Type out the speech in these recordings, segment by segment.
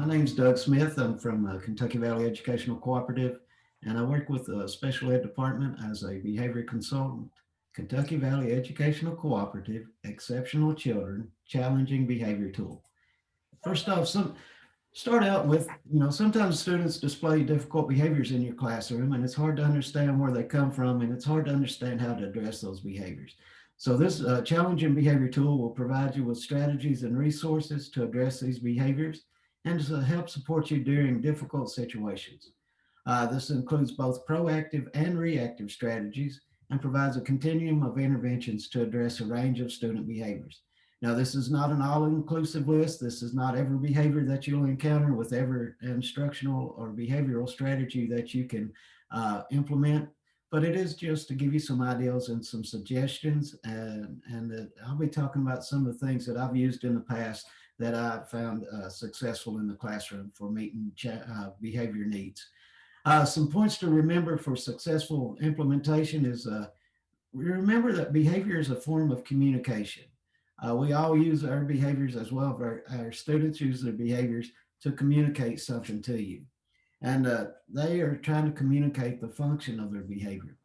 My name's Doug Smith. I'm from Kentucky Valley Educational Cooperative, and I work with the special ed department as a behavior consultant. Kentucky Valley Educational Cooperative, Exceptional Children, Challenging Behavior Tool. First off, start out with, sometimes students display difficult behaviors in your classroom, and it's hard to understand where they come from, and it's hard to understand how to address those behaviors. So this challenging behavior tool will provide you with strategies and resources to address these behaviors and to help support you during difficult situations. This includes both proactive and reactive strategies and provides a continuum of interventions to address a range of student behaviors. Now, this is not an all-inclusive list. This is not every behavior that you'll encounter with every instructional or behavioral strategy that you can implement, but it is just to give you some ideas and some suggestions. And I'll be talking about some of the things that I've used in the past that I found successful in the classroom for meeting behavior needs. Some points to remember for successful implementation is remember that behavior is a form of communication. We all use our behaviors as well as our students use their behaviors to communicate something to you. And they are trying to communicate the function of their behavior.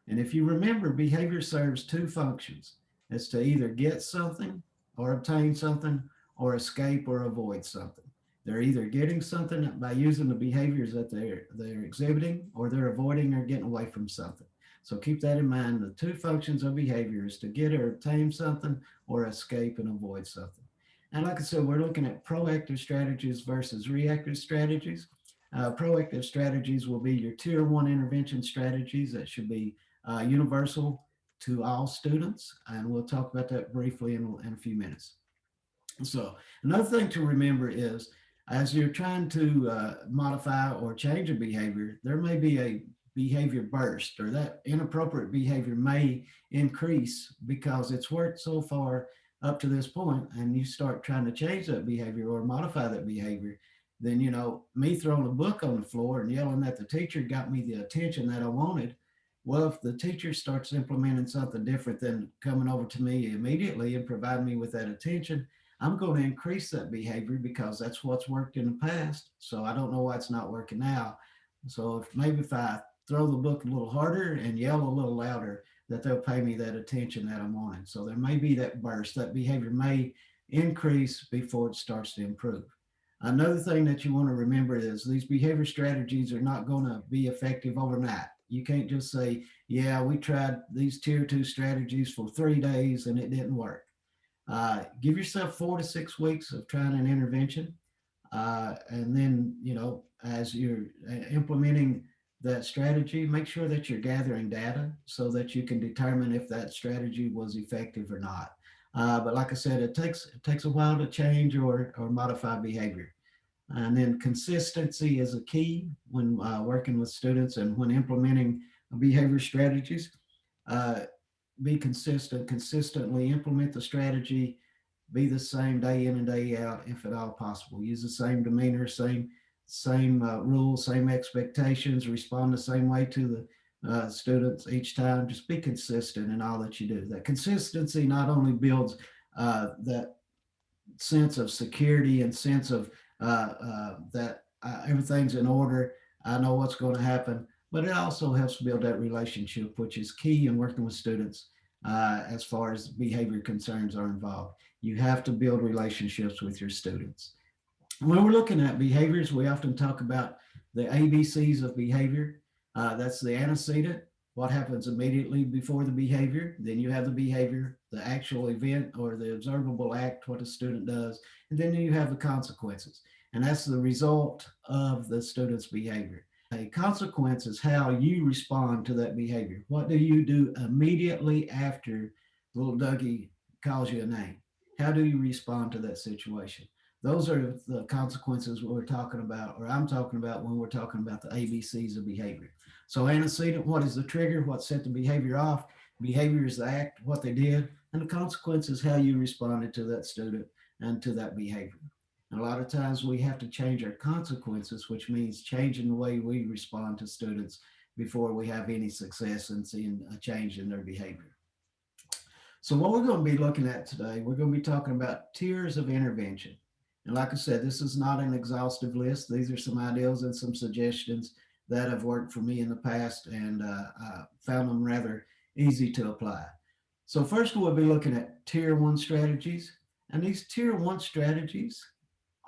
And if you remember, behavior serves two functions. It's to either get something or obtain something or escape or avoid something. They're either getting something by using the behaviors that they're exhibiting, or they're avoiding or getting away from something. So keep that in mind. The two functions of behavior is to get or obtain something or escape and avoid something. And like I said, we're looking at proactive strategies versus reactive strategies. Proactive strategies will be your tier one intervention strategies that should be universal to all students. And we'll talk about that briefly in a few minutes. So another thing to remember is as you're trying to modify or change a behavior, there may be a behavior burst, or that inappropriate behavior may increase because it's worked so far up to this point, and you start trying to change that behavior or modify that behavior. Then, me throwing a book on the floor and yelling at the teacher got me the attention that I wanted. Well, if the teacher starts implementing something different than coming over to me immediately and providing me with that attention, I'm going to increase that behavior because that's what's worked in the past. So I don't know why it's not working now. So if I throw the book a little harder and yell a little louder, that they'll pay me that attention that I'm wanting. So there may be that burst. That behavior may increase before it starts to improve. Another thing that you want to remember is these behavior strategies are not going to be effective overnight. You can't just say, yeah, we tried these tier two strategies for 3 days and it didn't work. Give yourself 4 to 6 weeks of trying an intervention. And then, as you're implementing that strategy, make sure that you're gathering data so that you can determine if that strategy was effective or not. But like I said, it takes a while to change or modify behavior. And then consistency is a key when working with students and when implementing behavior strategies. Uh, be consistent, consistently implement the strategy, be the same day in and day out if at all possible. Use the same demeanor, same rules, same expectations, respond the same way to the students each time. Just be consistent in all that you do. That consistency not only builds that sense of security and sense of that everything's in order. I know what's going to happen, but it also helps build that relationship, which is key in working with students as far as behavior concerns are involved. You have to build relationships with your students. When we're looking at behaviors, we often talk about the ABCs of behavior. That's the antecedent, what happens immediately before the behavior. Then you have the behavior, the actual event or the observable act, what a student does. And then you have the consequences. And that's the result of the student's behavior. A consequence is how you respond to that behavior. What do you do immediately after little Dougie calls you a name? How do you respond to that situation? Those are the consequences we're talking about, or I'm talking about when we're talking about the ABCs of behavior. So antecedent, what is the trigger? What set the behavior off? Behavior is the act, what they did, and the consequence is how you responded to that student and to that behavior. And a lot of times we have to change our consequences, which means changing the way we respond to students before we have any success in seeing a change in their behavior. So what we're going to be looking at today, we're going to be talking about tiers of intervention. And like I said, this is not an exhaustive list. These are some ideas and some suggestions that have worked for me in the past, and I found them rather easy to apply. So first we'll be looking at tier one strategies. And these tier one strategies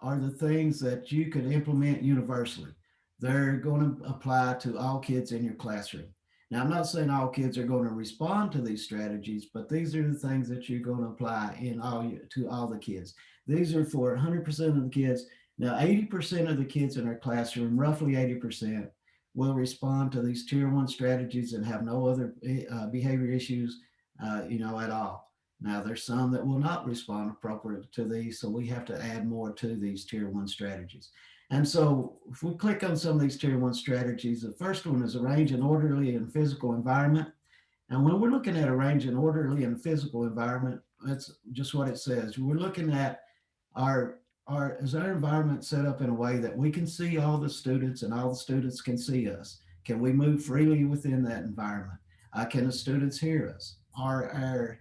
are the things that you could implement universally. They're going to apply to all kids in your classroom. Now, I'm not saying all kids are going to respond to these strategies, but these are the things that you're going to apply to all the kids. These are for 100% of the kids. Now, 80% of the kids in our classroom, roughly 80%, will respond to these tier one strategies and have no other behavior issues, at all. Now, there's some that will not respond appropriately to these, so we have to add more to these tier one strategies. And so, if we click on some of these tier one strategies, the first one is arrange an orderly and physical environment. And when we're looking at arrange an orderly and physical environment, that's just what it says. We're looking at our is our environment set up in a way that we can see all the students and all the students can see us? Can we move freely within that environment? Can the students hear us? Are our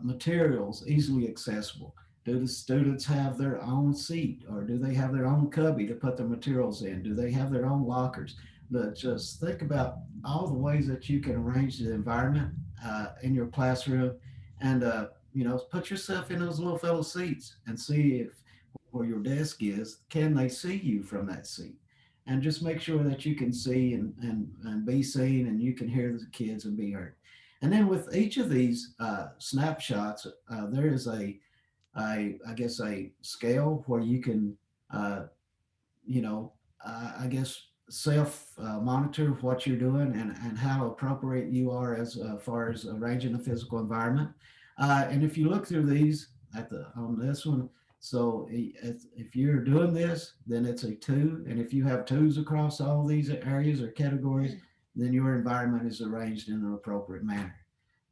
materials easily accessible? Do the students have their own seat, or do they have their own cubby to put their materials in? Do they have their own lockers? But just think about all the ways that you can arrange the environment in your classroom, and put yourself in those little fellow seats and see if where your desk is, can they see you from that seat? And just make sure that you can see and be seen, and you can hear the kids and be heard. And then with each of these snapshots, there is I guess, a scale where you can, uh, I guess, self monitor what you're doing and how appropriate you are as far as arranging a physical environment. And if you look through these on this one, so if you're doing this, then it's a two. And if you have twos across all these areas or categories, then your environment is arranged in an appropriate manner.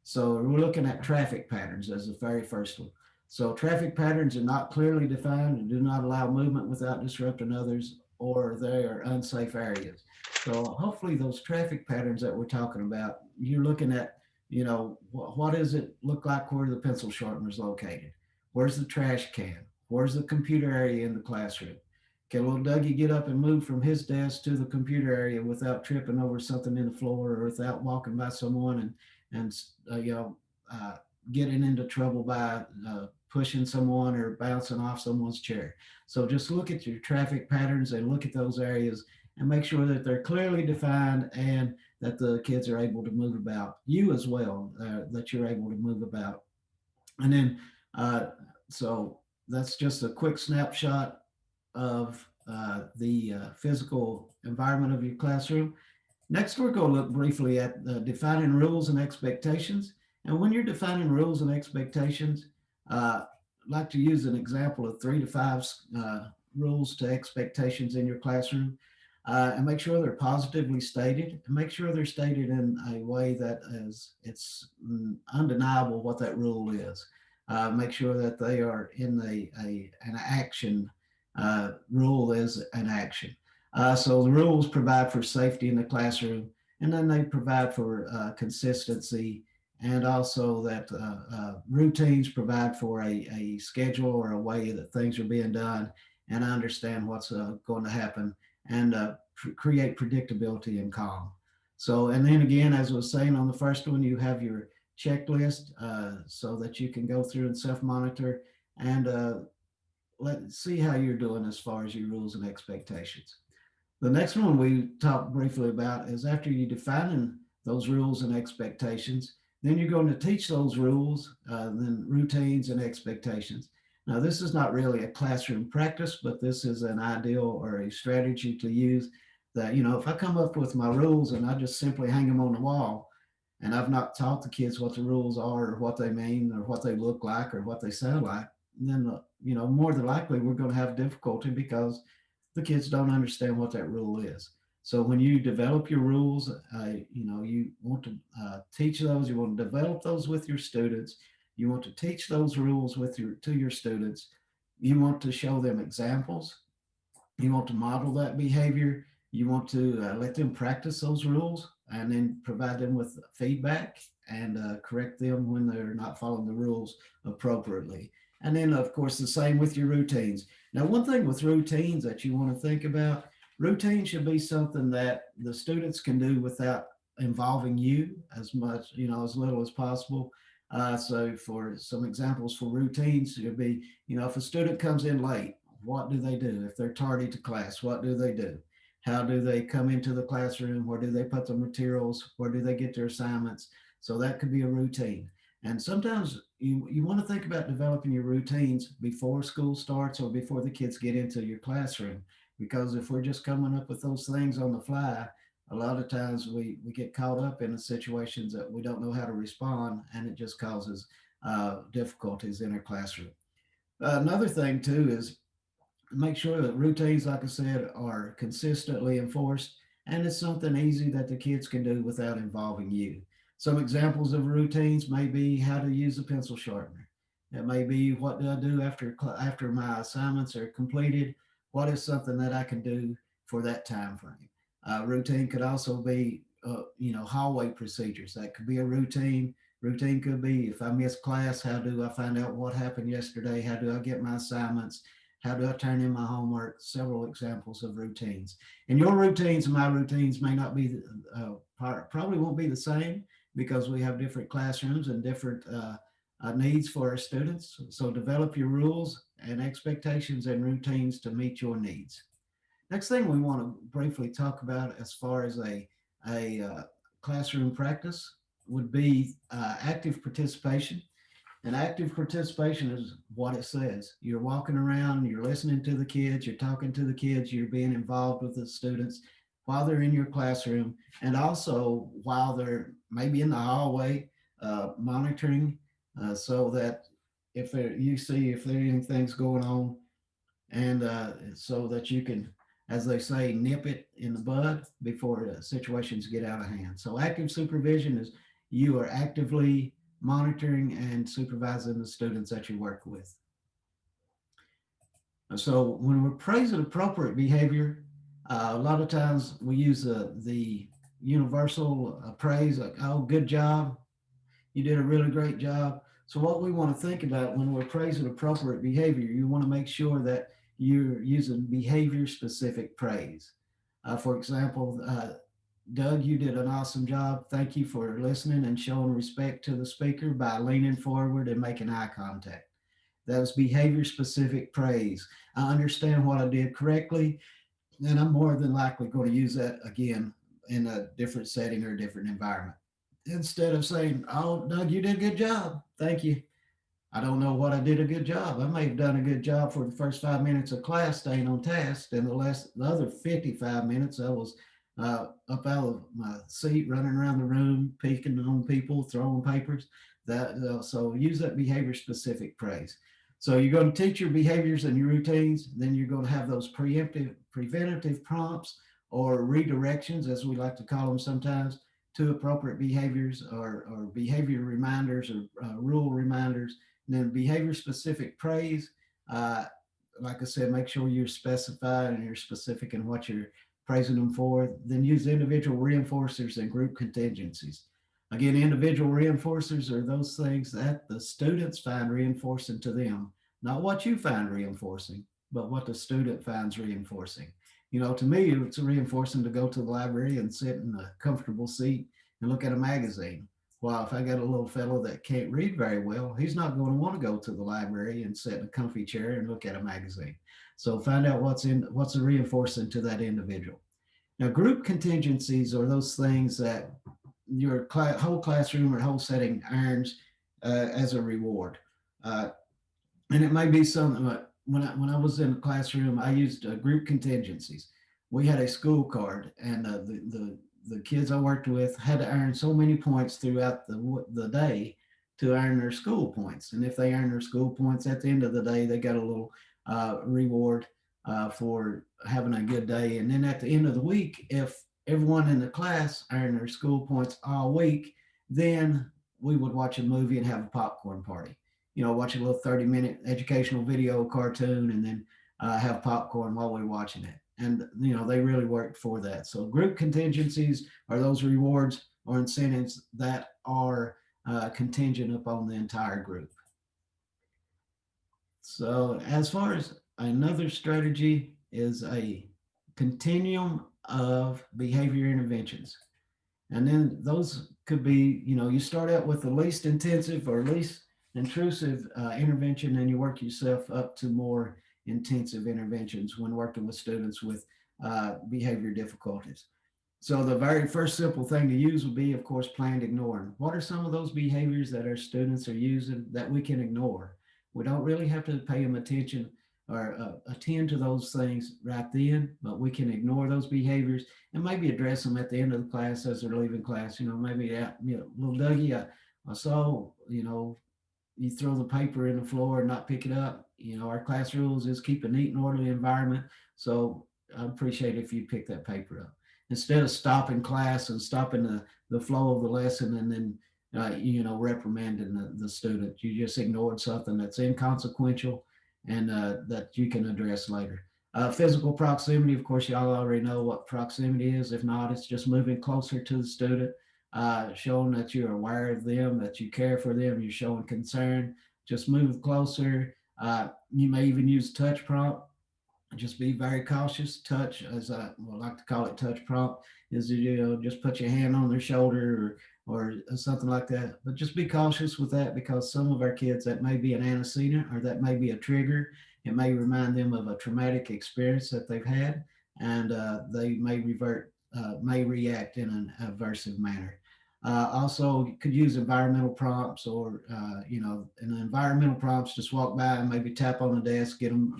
So we're looking at traffic patterns as the very first one. So traffic patterns are not clearly defined and do not allow movement without disrupting others, or they are unsafe areas. So hopefully those traffic patterns that we're talking about, you're looking at, what does it look like where the pencil sharpener is located? Where's the trash can? Where's the computer area in the classroom? Can little Dougie get up and move from his desk to the computer area without tripping over something in the floor, or without walking by someone and uh, getting into trouble by pushing someone or bouncing off someone's chair? So just look at your traffic patterns and look at those areas and make sure that they're clearly defined and that the kids are able to move about. You as well, that you're able to move about. And then, uh, so that's just a quick snapshot of the physical environment of your classroom. Next, we're going to look briefly at defining rules and expectations. And when you're defining rules and expectations, I'd like to use an example of 3 to 5 rules to expectations in your classroom, and make sure they're positively stated, and make sure they're stated in a way that is it's undeniable what that rule is. Make sure that they are in an action. Rule is an action. So the rules provide for safety in the classroom, and then they provide for consistency, and also that routines provide for a schedule or a way that things are being done, and understand what's going to happen, and create predictability and calm. So, and then again, as I was saying on the first one, you have your checklist so that you can go through and self-monitor and let's see how you're doing as far as your rules and expectations. The next one we talked briefly about is after you defining those rules and expectations, then you're going to teach those rules, then routines and expectations. Now, this is not really a classroom practice, but this is an ideal or a strategy to use that, if I come up with my rules and I just simply hang them on the wall, and I've not taught the kids what the rules are or what they mean or what they look like or what they sound like, then, more than likely we're going to have difficulty because the kids don't understand what that rule is. So when you develop your rules, you want to teach those. You want to develop those with your students. You want to teach those rules to your students. You want to show them examples. You want to model that behavior. You want to let them practice those rules, and then provide them with feedback and correct them when they're not following the rules appropriately. And then, of course, the same with your routines. Now, one thing with routines that you want to think about, routine should be something that the students can do without involving you as much, as little as possible. So, for some examples for routines, it would be, if a student comes in late, what do they do? If they're tardy to class, what do they do? How do they come into the classroom? Where do they put the materials? Where do they get their assignments? So that could be a routine. And sometimes you want to think about developing your routines before school starts or before the kids get into your classroom. Because if we're just coming up with those things on the fly, a lot of times we get caught up in the situations that we don't know how to respond, and it just causes difficulties in our classroom. Another thing, too, is make sure that routines, like I said, are consistently enforced and it's something easy that the kids can do without involving you. Some examples of routines may be how to use a pencil sharpener. It may be what do I do after my assignments are completed? What is something that I can do for that time frame? Routine could also be, hallway procedures. That could be a routine. Routine could be if I miss class, how do I find out what happened yesterday? How do I get my assignments? How do I turn in my homework? Several examples of routines. And your routines and my routines may not be, probably won't be the same because we have different classrooms and different needs for our students. So develop your rules and expectations and routines to meet your needs. Next thing we want to briefly talk about as far as a classroom practice would be active participation. And active participation is what it says. You're walking around, you're listening to the kids, you're talking to the kids, you're being involved with the students while they're in your classroom, and also while they're maybe in the hallway monitoring, so that you see if there anything's going on, and so that you can, as they say, nip it in the bud before situations get out of hand. So active supervision is you are actively monitoring and supervising the students that you work with. So when we're praising appropriate behavior, a lot of times we use the universal praise, like, oh, good job, you did a really great job. So what we want to think about when we're praising appropriate behavior, you want to make sure that you're using behavior specific praise. For example, Doug, you did an awesome job. Thank you for listening and showing respect to the speaker by leaning forward and making eye contact. That was behavior specific praise. I understand what I did correctly, and I'm more than likely going to use that again in a different setting or a different environment. Instead of saying, oh, Doug, you did a good job. Thank you. I don't know what I did a good job. I may have done a good job for the first 5 minutes of class staying on task, and the other 55 minutes I was up out of my seat, running around the room, peeking on people, throwing papers. So use that behavior specific praise. So you're going to teach your behaviors and your routines. Then you're going to have those preventative prompts or redirections, as we like to call them sometimes, to appropriate behaviors or behavior reminders or rule reminders. And then behavior specific praise, uh, like I said, make sure you're specified and you're specific in what you're praising them for. Then use individual reinforcers and group contingencies. Again, individual reinforcers are those things that the students find reinforcing to them, not what you find reinforcing, but what the student finds reinforcing. To me, it's reinforcing to go to the library and sit in a comfortable seat and look at a magazine. Well, if I got a little fellow that can't read very well, he's not going to want to go to the library and sit in a comfy chair and look at a magazine. So find out what's reinforcing to that individual. Now, group contingencies are those things that your whole classroom or whole setting earns as a reward. Uh, and it may be something like when I was in the classroom, I used group contingencies. We had a school card, and the kids I worked with had to earn so many points throughout the day to earn their school points. And if they earned their school points at the end of the day, they got a little reward for having a good day. And then at the end of the week, if everyone in the class earned their school points all week, then we would watch a movie and have a popcorn party. Watch a little 30-minute educational video cartoon and then have popcorn while we're watching it. And, they really worked for that. So group contingencies are those rewards or incentives that are contingent upon the entire group. So as far as another strategy is a continuum of behavior interventions. And then those could be, you start out with the least intensive or least intrusive intervention, and you work yourself up to more intensive interventions when working with students with behavior difficulties. So the very first simple thing to use would be, of course, planned ignoring. What are some of those behaviors that our students are using that we can ignore? We don't really have to pay them attention or attend to those things right then, but we can ignore those behaviors and maybe address them at the end of the class as they're leaving class. Maybe, little Dougie, I saw, you throw the paper in the floor and not pick it up. Our class rules is keep a neat and orderly environment. So I appreciate if you pick that paper up instead of stopping class and stopping the flow of the lesson and then reprimanding the student. You just ignored something that's inconsequential and that you can address later. Physical proximity, of course, y'all already know what proximity is. If not, it's just moving closer to the student, showing that you're aware of them, that you care for them, you're showing concern. Just move closer. You may even use touch prompt. Just be very cautious. Touch, as I like to call it, touch prompt is just put your hand on their shoulder or something like that. But just be cautious with that because some of our kids that may be an antecedent or that may be a trigger. It may remind them of a traumatic experience that they've had, and they may react in an aversive manner. Also, you could use environmental prompts or, in the environmental prompts, just walk by and maybe tap on the desk, get them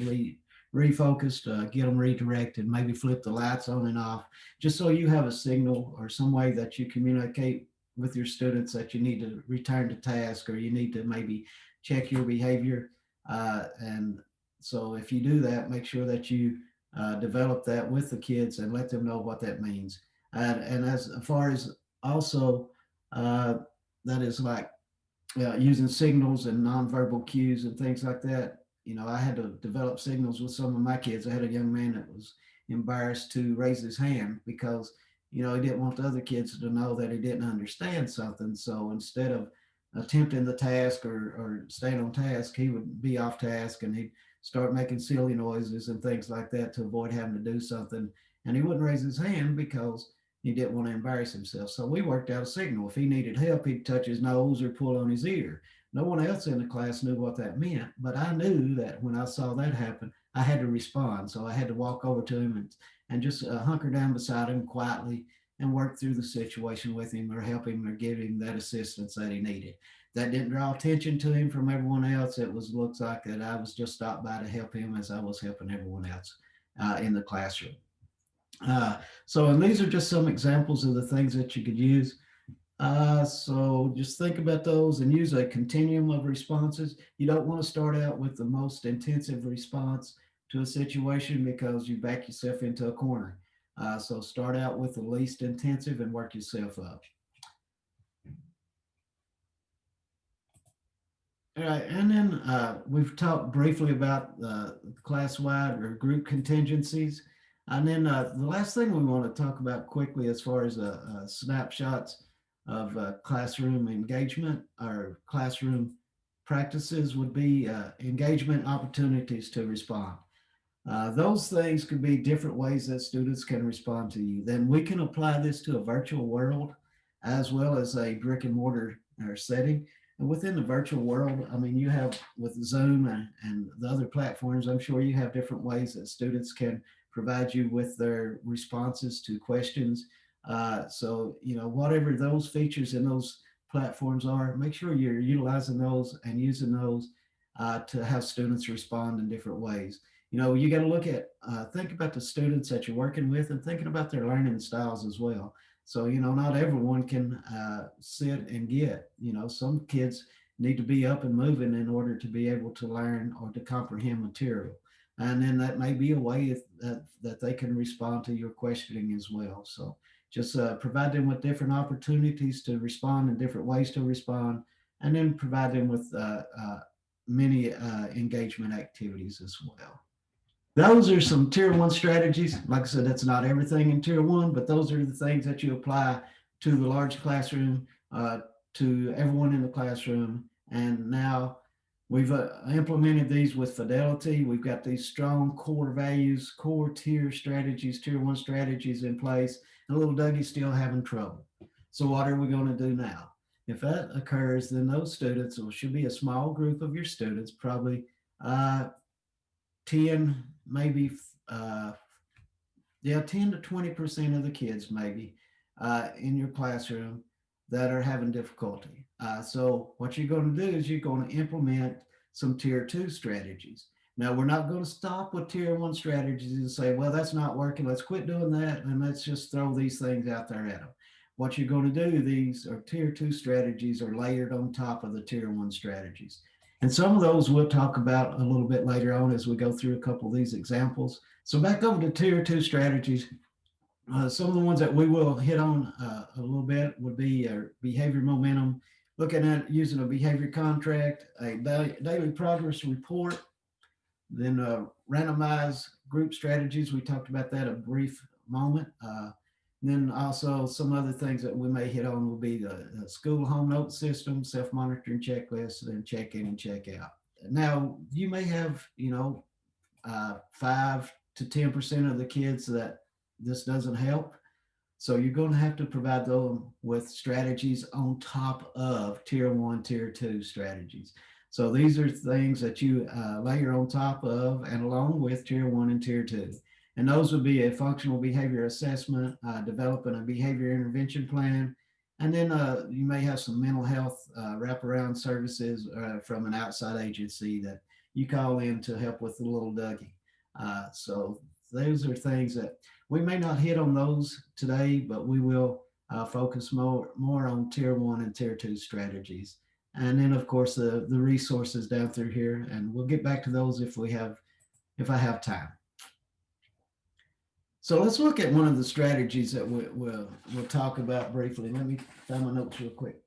refocused, get them redirected, maybe flip the lights on and off, just so you have a signal or some way that you communicate with your students that you need to return to task or you need to maybe check your behavior. And so if you do that, make sure that you develop that with the kids and let them know what that means. And as far as also, uh, that is like using signals and nonverbal cues and things like that. I had to develop signals with some of my kids. I had a young man that was embarrassed to raise his hand because, he didn't want the other kids to know that he didn't understand something. So instead of attempting the task or staying on task, he would be off task and he'd start making silly noises and things like that to avoid having to do something. And he wouldn't raise his hand because he didn't want to embarrass himself. So we worked out a signal. If he needed help, he'd touch his nose or pull on his ear. No one else in the class knew what that meant, but I knew that when I saw that happen, I had to respond. So I had to walk over to him and just hunker down beside him quietly and work through the situation with him or help him or give him that assistance that he needed. That didn't draw attention to him from everyone else. It looks like that I was just stopped by to help him as I was helping everyone else in the classroom. Uh, and these are just some examples of the things that you could use. So just think about those and use a continuum of responses. You don't want to start out with the most intensive response to a situation because you back yourself into a corner. So start out with the least intensive and work yourself up. All right, and then we've talked briefly about class-wide or group contingencies. And then the last thing we want to talk about quickly as far as snapshots of classroom engagement or classroom practices would be engagement opportunities to respond. Those things could be different ways that students can respond to you. Then we can apply this to a virtual world as well as a brick and mortar or setting. And within the virtual world, I mean, you have with Zoom and the other platforms, I'm sure you have different ways that students can provide you with their responses to questions. Whatever those features in those platforms are, make sure you're utilizing those and using those to have students respond in different ways. You got to look at think about the students that you're working with and thinking about their learning styles as well. So not everyone can sit and get. Some kids need to be up and moving in order to be able to learn or to comprehend material, and then that may be a way that they can respond to your questioning as well. So just provide them with different opportunities to respond and different ways to respond, and then provide them with many engagement activities as well. Those are some tier one strategies. Like I said, that's not everything in tier one, but those are the things that you apply to the large classroom, to everyone in the classroom. And now We've implemented these with fidelity. We've got these strong core values, core tier strategies, tier one strategies in place, and little Dougie's still having trouble. So what are we going to do now? If that occurs, then those students, or should be a small group of your students, probably uh, 10, maybe uh, yeah, 10 to 20% of the kids maybe in your classroom that are having difficulty. So what you're going to do is you're going to implement some tier two strategies. Now we're not going to stop with tier one strategies and say, well, that's not working. Let's quit doing that and let's just throw these things out there at them. What you're going to do, these are tier two strategies are layered on top of the tier one strategies. And some of those we'll talk about a little bit later on as we go through a couple of these examples. So back over to tier two strategies. Some of the ones that we will hit on a little bit would be behavior momentum, looking at using a behavior contract, a daily progress report, then randomized group strategies. We talked about that a brief moment. Then also some other things that we may hit on will be the school home note system, self-monitoring checklists, and check in and check out. Now you may have, 5 to 10% of the kids that this doesn't help. So you're going to have to provide them with strategies on top of tier one, tier two strategies. So these are things that you layer on top of and along with tier one and tier two. And those would be a functional behavior assessment, developing a behavior intervention plan, and then you may have some mental health wraparound services from an outside agency that you call in to help with the little Dougie. So those are things that we may not hit on those today, but we will focus more on tier one and tier two strategies. And then of course the resources down through here, and we'll get back to those if I have time. So let's look at one of the strategies that we'll talk about briefly. Let me find my notes real quick.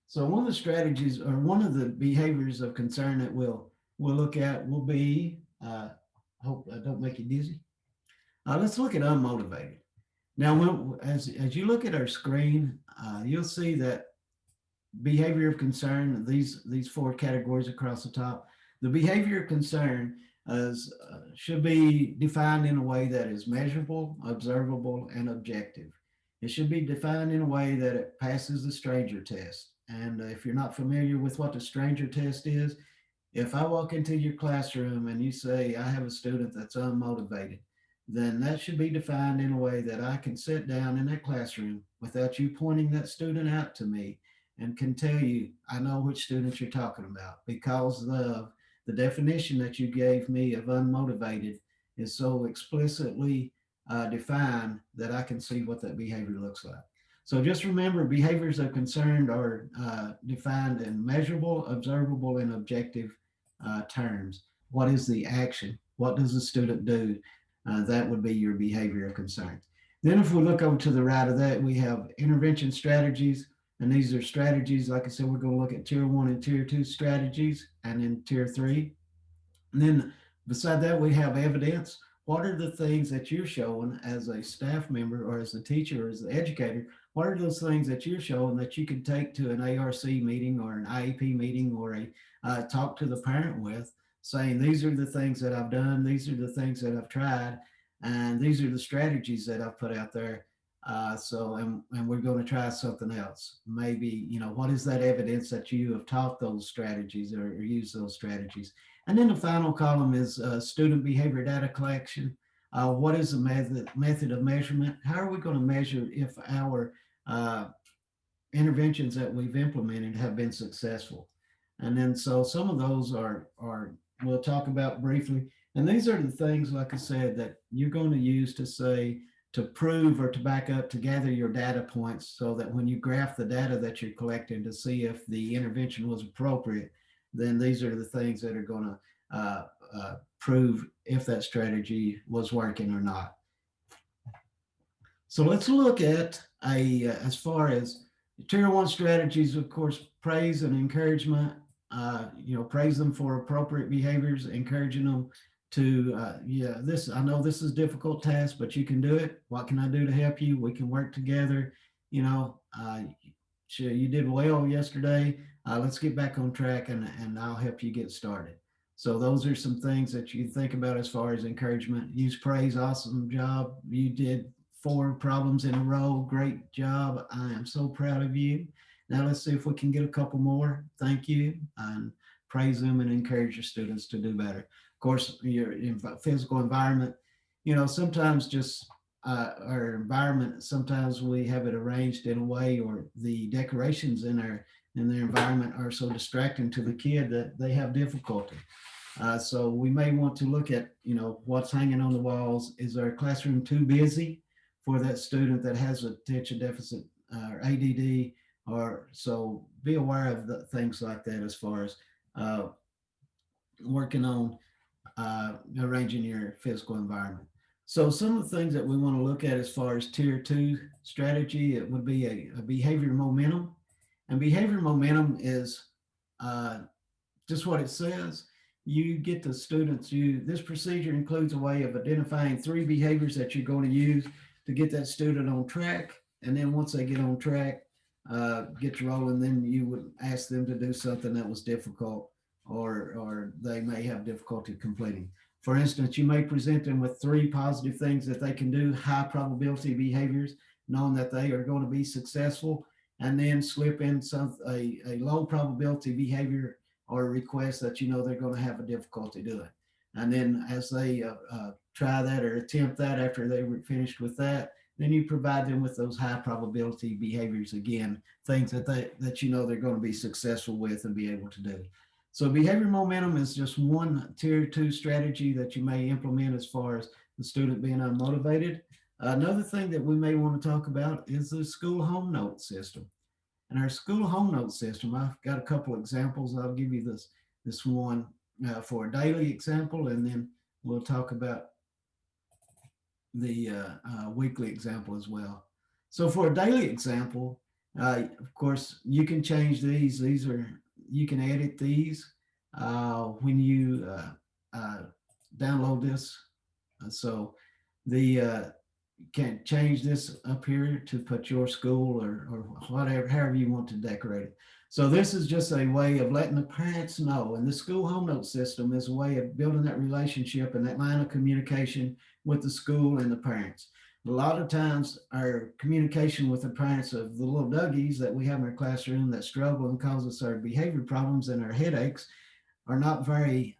So one of the strategies or one of the behaviors of concern that we'll look at will be, hope I don't make you dizzy. Let's look at unmotivated. Now, as you look at our screen, you'll see that behavior of concern, these four categories across the top, the behavior of concern should be defined in a way that is measurable, observable, and objective. It should be defined in a way that it passes the stranger test. And if you're not familiar with what the stranger test is, if I walk into your classroom and you say, I have a student that's unmotivated, then that should be defined in a way that I can sit down in that classroom without you pointing that student out to me and can tell you, I know which student you're talking about because the definition that you gave me of unmotivated is so explicitly defined that I can see what that behavior looks like. So just remember, behaviors of concern are defined in measurable, observable, and objective terms. What is the action? What does the student do? That would be your behavior of concern. Then if we look over to the right of that, we have intervention strategies. And these are strategies, like I said, we're going to look at tier one and tier two strategies and then tier three. And then beside that, we have evidence. What are the things that you're showing as a staff member or as a teacher or as the educator? What are those things that you're showing that you can take to an ARC meeting or an IEP meeting or a talk to the parent with, saying these are the things that I've done, these are the things that I've tried, and these are the strategies that I've put out there. And we're going to try something else. Maybe, what is that evidence that you have taught those strategies or used those strategies? And then the final column is student behavior data collection. What is the method of measurement? How are we going to measure if our uh, interventions that we've implemented have been successful? And then so some of those are we'll talk about briefly. And these are the things, like I said, that you're going to use to say to prove or to back up to gather your data points so that when you graph the data that you're collecting to see if the intervention was appropriate, then these are the things that are going to prove if that strategy was working or not. So let's look at as far as tier one strategies, of course, praise and encouragement. Praise them for appropriate behaviors, encouraging them to, this, I know this is a difficult task, but you can do it. What can I do to help you? We can work together. Sure, you did well yesterday. Let's get back on track, and I'll help you get started. So those are some things that you can think about as far as encouragement. Use praise. Awesome job. You did 4 problems in a row. Great job. I am so proud of you. Now let's see if we can get a couple more. Thank you. And praise them and encourage your students to do better. Of course, your physical environment, sometimes just our environment, sometimes we have it arranged in a way, or the decorations in their environment are so distracting to the kid that they have difficulty. So we may want to look at, what's hanging on the walls. Is our classroom too busy for that student that has attention deficit or ADD? Or so be aware of things like that as far as uh, working on arranging your physical environment. So some of the things that we want to look at as far as tier 2 strategy, it would be a behavior momentum. And behavior momentum is uh, just what it says. You get the students, this procedure includes a way of identifying 3 behaviors that you're going to use to get that student on track. And then once they get on track, get you rolling, then you would ask them to do something that was difficult, or they may have difficulty completing. For instance, you may present them with 3 positive things that they can do, high probability behaviors, knowing that they are going to be successful, and then slip in a low probability behavior or a request that they're going to have a difficulty doing. And then as they try that or attempt that after they were finished with that, then you provide them with those high probability behaviors again, things that they're going to be successful with and be able to do. So behavior momentum is just one tier 2 strategy that you may implement as far as the student being unmotivated. Another thing that we may want to talk about is the school home note system. And our school home note system, I've got a couple examples. I'll give you this one for a daily example, and then we'll talk about the weekly example as well. So for a daily example, of course, you can change these. You can edit these when you download this. So the can change this up here to put your school or whatever, however you want to decorate it. So this is just a way of letting the parents know. And the school home note system is a way of building that relationship and that line of communication with the school and the parents. A lot of times our communication with the parents of the little Dougies that we have in our classroom that struggle and cause us our behavior problems and our headaches are not very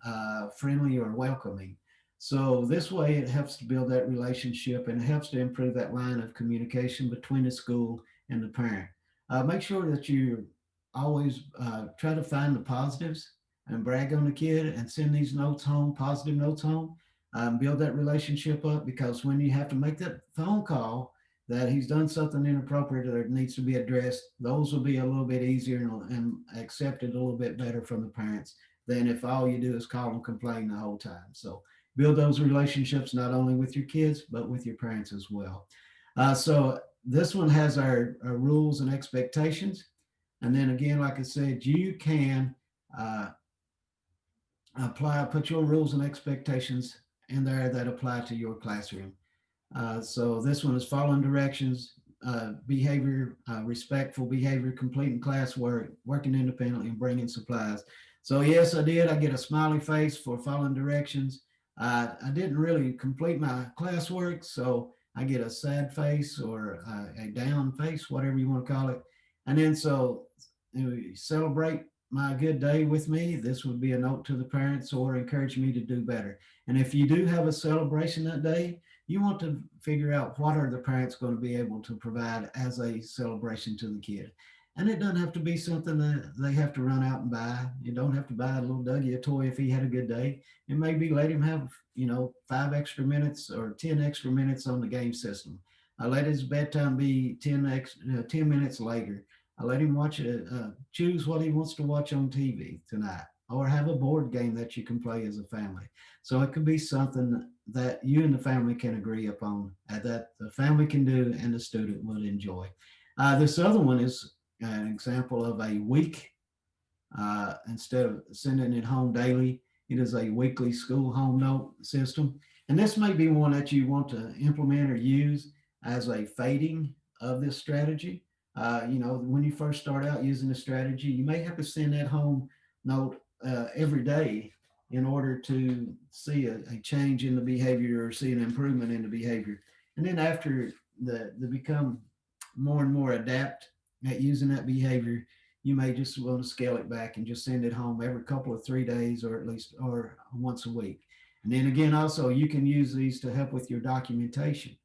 friendly or welcoming. So this way it helps to build that relationship and it helps to improve that line of communication between the school and the parent. Make sure that you always try to find the positives and brag on the kid and send these notes home, positive notes home. Build that relationship up, because when you have to make that phone call that he's done something inappropriate or needs to be addressed, those will be a little bit easier and accepted a little bit better from the parents than if all you do is call and complain the whole time. So build those relationships not only with your kids, but with your parents as well. So this one has our rules and expectations. And then again, like I said, you can uh, put your rules and expectations in there that apply to your classroom. So this one is following directions, behavior, respectful behavior, completing classwork, working independently, and bringing supplies. So yes, I did. I get a smiley face for following directions. I didn't really complete my classwork, so I get a sad face or a down face, whatever you want to call it. And then so celebrate my good day with me. This would be a note to the parents or encourage me to do better. And if you do have a celebration that day, you want to figure out what are the parents going to be able to provide as a celebration to the kid. And it doesn't have to be something that they have to run out and buy. You don't have to buy a little Dougie a toy if he had a good day. It may be let him have, 5 extra minutes or 10 extra minutes on the game system. I let his bedtime be 10 minutes later. I let him choose what he wants to watch on TV tonight, or have a board game that you can play as a family. So it could be something that you and the family can agree upon, that the family can do and the student would enjoy. This other one is an example of a week. Instead of sending it home daily, it is a weekly school home note system. And this may be one that you want to implement or use as a fading of this strategy. When you first start out using a strategy, you may have to send that home note every day in order to see a change in the behavior or see an improvement in the behavior. And then after the become more and more adept at using that behavior, you may just want to scale it back and just send it home every couple of 3 days or at least or once a week. And then again, also you can use these to help with your documentation.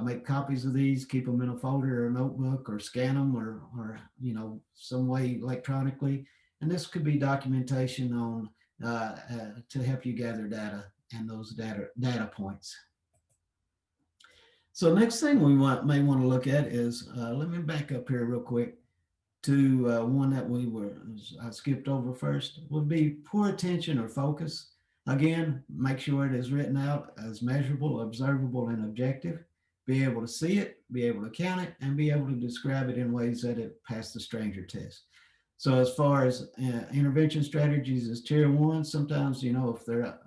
Make copies of these, keep them in a folder or a notebook, or scan them, or some way electronically. And this could be documentation on to help you gather data and those data points. So next thing we may want to look at is let me back up here real quick to one that I skipped over first would be poor attention or focus. Again, make sure it is written out as measurable, observable, and objective. Be able to see it, be able to count it, and be able to describe it in ways that it passed the stranger test. So as far as intervention strategies as tier one, sometimes, if they're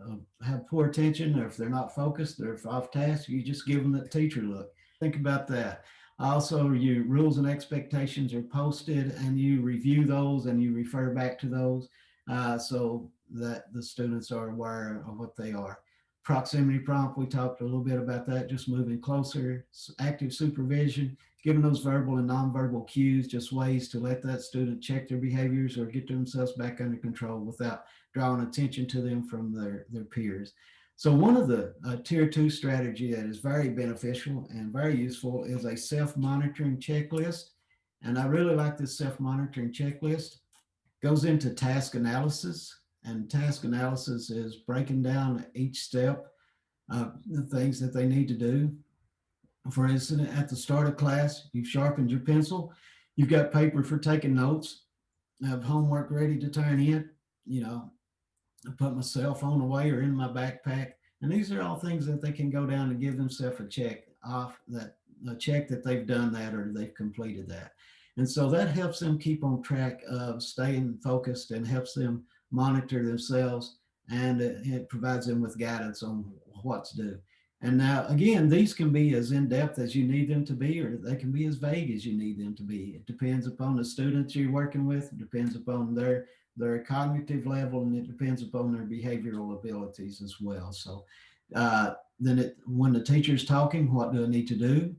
have poor attention or if they're not focused or if off task, you just give them the teacher look. Think about that. Also, your rules and expectations are posted and you review those and you refer back to those so that the students are aware of what they are. Proximity prompt, we talked a little bit about that, just moving closer. Active supervision, giving those verbal and nonverbal cues, just ways to let that student check their behaviors or get themselves back under control without drawing attention to them from their peers. So one of the tier two strategy that is very beneficial and very useful is a self-monitoring checklist. And I really like this self-monitoring checklist. Goes into task analysis, and task analysis is breaking down each step, the things that they need to do. For instance, at the start of class, you've sharpened your pencil, you've got paper for taking notes, have homework ready to turn in, you know, I put my cell phone away or in my backpack. And these are all things that they can go down and give themselves a check off that a check that they've done that or they've completed that. And so that helps them keep on track of staying focused and helps them monitor themselves, and it provides them with guidance on what to do. And now, again, these can be as in depth as you need them to be, or they can be as vague as you need them to be. It depends upon the students you're working with, it depends upon their cognitive level, and it depends upon their behavioral abilities as well. So when the teacher's talking, what do I need to do?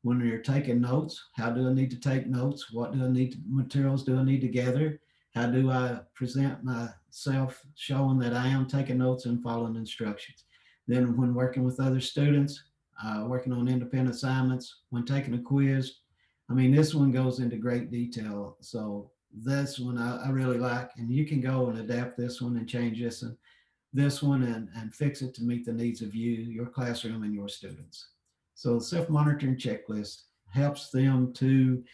When you're taking notes, how do I need to take notes? What do I need to, materials do I need to gather? How do I present myself showing that I am taking notes and following instructions? Then when working with other students, working on independent assignments, when taking a quiz, I mean, this one goes into great detail. So this one I really like, and you can go and adapt this one and change this one and fix it to meet the needs of you, your classroom, and your students. So self-monitoring checklist helps them to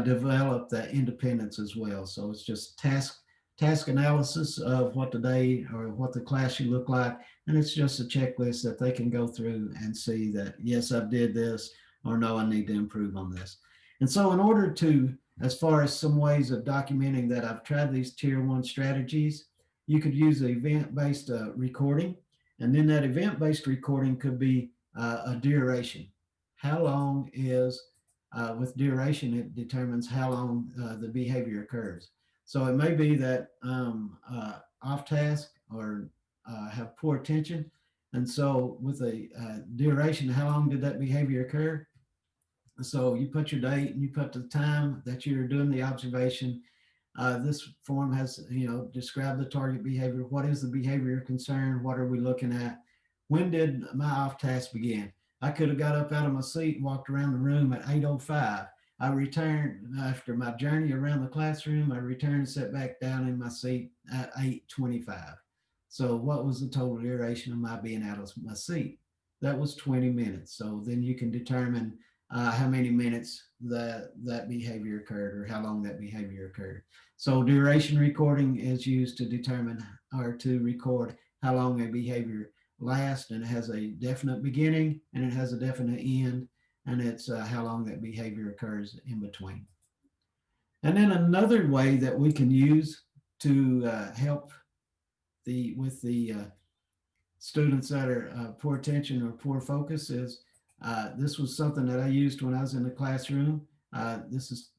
develop that independence as well. So it's just task analysis of what the day or what the class should look like, and it's just a checklist that they can go through and see that yes, I did this, or no, I need to improve on this. And so in order to, as far as some ways of documenting that I've tried these tier one strategies, you could use an event-based recording, and then that event-based recording could be a duration. How long is, with duration, it determines how long the behavior occurs. So it may be that off task or have poor attention. And so with a duration, how long did that behavior occur? So you put your date and you put the time that you're doing the observation. This form has, describe the target behavior. What is the behavior of concern? What are we looking at? When did my off task begin? I could have got up out of my seat and walked around the room at 8:05. I returned after my journey around the classroom. I returned and sat back down in my seat at 8:25. So what was the total duration of my being out of my seat? That was 20 minutes. So then you can determine how many minutes that behavior occurred or how long that behavior occurred. So duration recording is used to determine or to record how long a behavior lasts, and it has a definite beginning and it has a definite end, and it's how long that behavior occurs in between. And then another way that we can use to help with the students that are poor attention or poor focus is this was something that I used when I was in the classroom. This is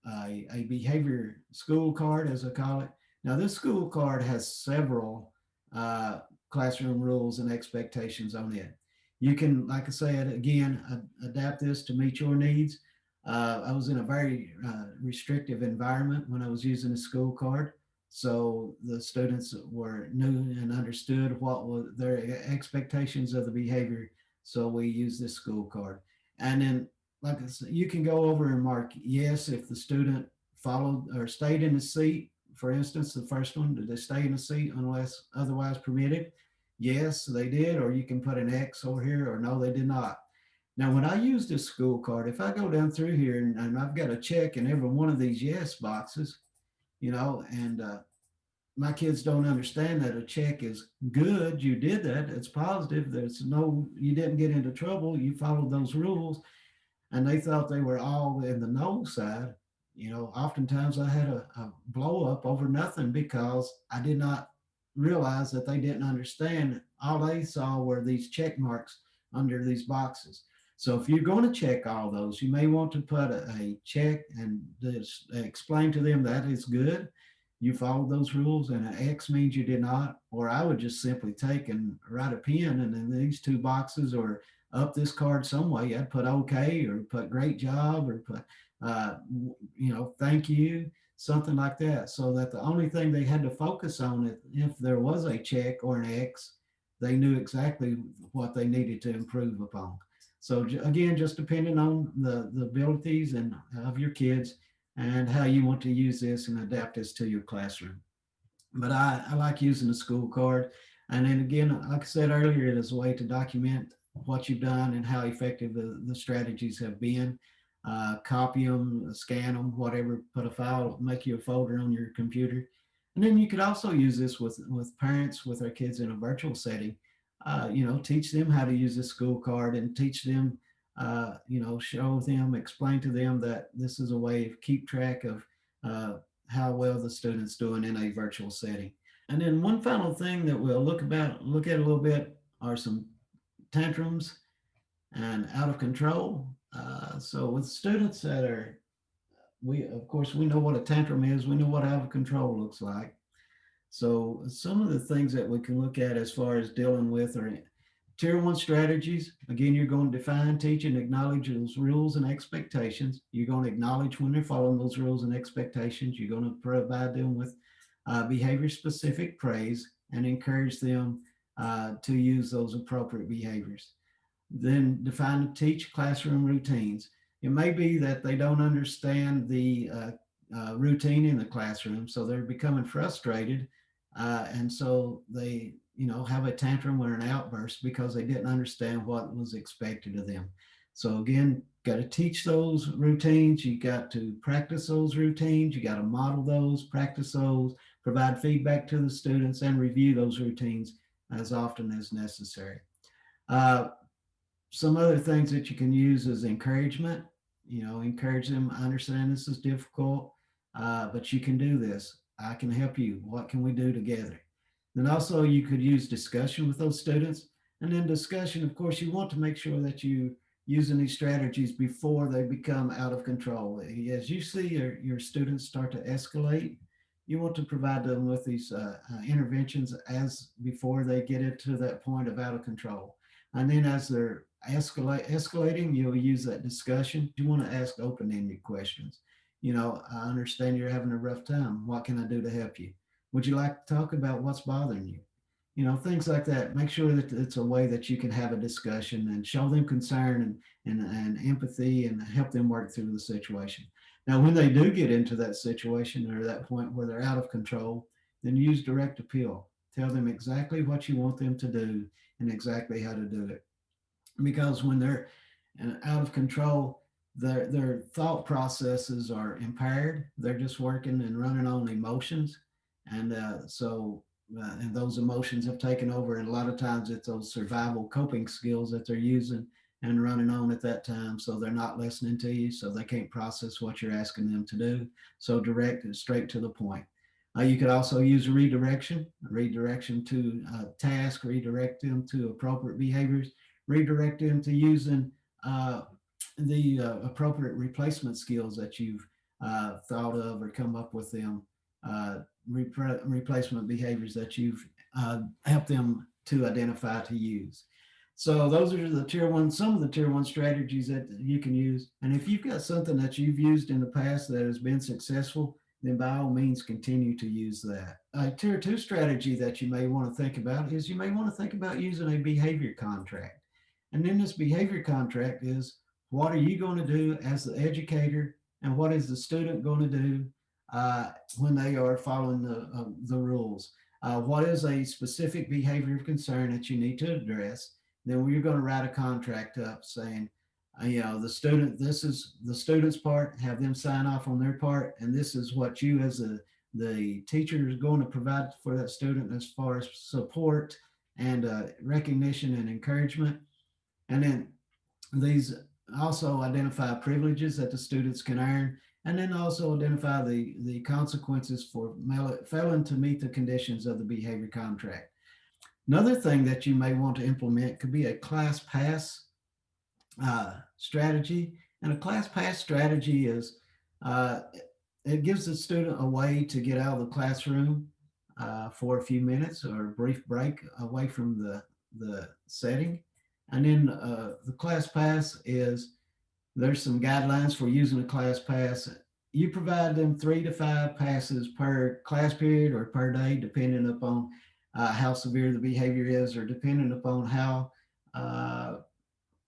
a behavior school card, as I call it. Now, this school card has several uh, classroom rules and expectations on it. You can, like I said, again, adapt this to meet your needs. I was in a very restrictive environment when I was using the school card. So the students were knew and understood what was their expectations of the behavior. So we use this school card. And then, like I said, you can go over and mark yes if the student followed or stayed in the seat. For instance, the first one, did they stay in the seat unless otherwise permitted? Yes, they did. Or you can put an X over here, or no, they did not. Now, when I use this school card, if I go down through here and I've got a check in every one of these yes boxes, and my kids don't understand that a check is good. You did that. It's positive. There's no, you didn't get into trouble. You followed those rules, and they thought they were all in the no side. Oftentimes I had a blow up over nothing because I did not realize that they didn't understand. All they saw were these check marks under these boxes. So if you're going to check all those, you may want to put a check and just explain to them that is good. You followed those rules, and an X means you did not. Or I would just simply take and write a pen, and in these two boxes, or up this card some way. I'd put okay, or put great job, or put, uh, thank you, something like that. So that the only thing they had to focus on, if there was a check or an X, they knew exactly what they needed to improve upon. So again, just depending on the abilities and of your kids and how you want to use this and adapt this to your classroom. But I like using the school card. And then again, like I said earlier, it is a way to document what you've done and how effective the strategies have been. Copy them, scan them, whatever, put a file, make you a folder on your computer. And then you could also use this with parents with their kids in a virtual setting. Teach them how to use the school card and teach them, show them, explain to them that this is a way to keep track of uh, how well the student's doing in a virtual setting. And then one final thing that we'll look at a little bit are some tantrums and out of control. So with students that are, we of course we know what a tantrum is. We know what out of control looks like. So some of the things that we can look at as far as dealing with are tier one strategies. Again, you're going to define, teach, and acknowledge those rules and expectations. You're going to acknowledge when they're following those rules and expectations. You're going to provide them with behavior specific praise and encourage them to use those appropriate behaviors. Then define and teach classroom routines. It may be that they don't understand the routine in the classroom, so they're becoming frustrated, and so they, have a tantrum or an outburst because they didn't understand what was expected of them. So again, got to teach those routines. You got to practice those routines. You got to model those, practice those, provide feedback to the students, and review those routines as often as necessary. Uh, some other things that you can use is encouragement. Encourage them. I understand this is difficult, but you can do this. I can help you. What can we do together? Then also you could use discussion with those students. And then discussion, of course, you want to make sure that you using these strategies before they become out of control. As you see your students start to escalate, you want to provide them with these interventions as before they get into that point of out of control. And then as they're escalating, you'll use that discussion. You want to ask open-ended questions. I understand you're having a rough time. What can I do to help you? Would you like to talk about what's bothering you? Things like that. Make sure that it's a way that you can have a discussion and show them concern and empathy and help them work through the situation. Now, when they do get into that situation or that point where they're out of control, then use direct appeal. Tell them exactly what you want them to do and exactly how to do it. Because when they're out of control, their thought processes are impaired. They're just working and running on emotions, and and those emotions have taken over. And a lot of times, it's those survival coping skills that they're using and running on at that time. So they're not listening to you, so they can't process what you're asking them to do. So direct and straight to the point. You could also use redirection to task, redirect them to appropriate behaviors, redirect them to using uh, the appropriate replacement skills that you've thought of or come up with them replacement behaviors that you've helped them to identify to use. So those are the tier one, some of the tier one strategies that you can use. And if you've got something that you've used in the past that has been successful, then by all means continue to use that. A tier two strategy that you may want to think about is you may want to think about using a behavior contract. And then this behavior contract is what are you going to do as the educator and what is the student going to do when they are following the rules. What is a specific behavior of concern that you need to address? Then we're going to write a contract up saying, the student, this is the student's part, have them sign off on their part, and this is what you as the teacher is going to provide for that student as far as support and recognition and encouragement. And then these also identify privileges that the students can earn, and then also identify the consequences for failing to meet the conditions of the behavior contract. Another thing that you may want to implement could be a class pass strategy. And a class pass strategy is uh, it gives the student a way to get out of the classroom for a few minutes or a brief break away from the setting. And then the class pass is there's some guidelines for using a class pass. You provide them 3 to 5 passes per class period or per day, depending upon how severe the behavior is, or depending upon how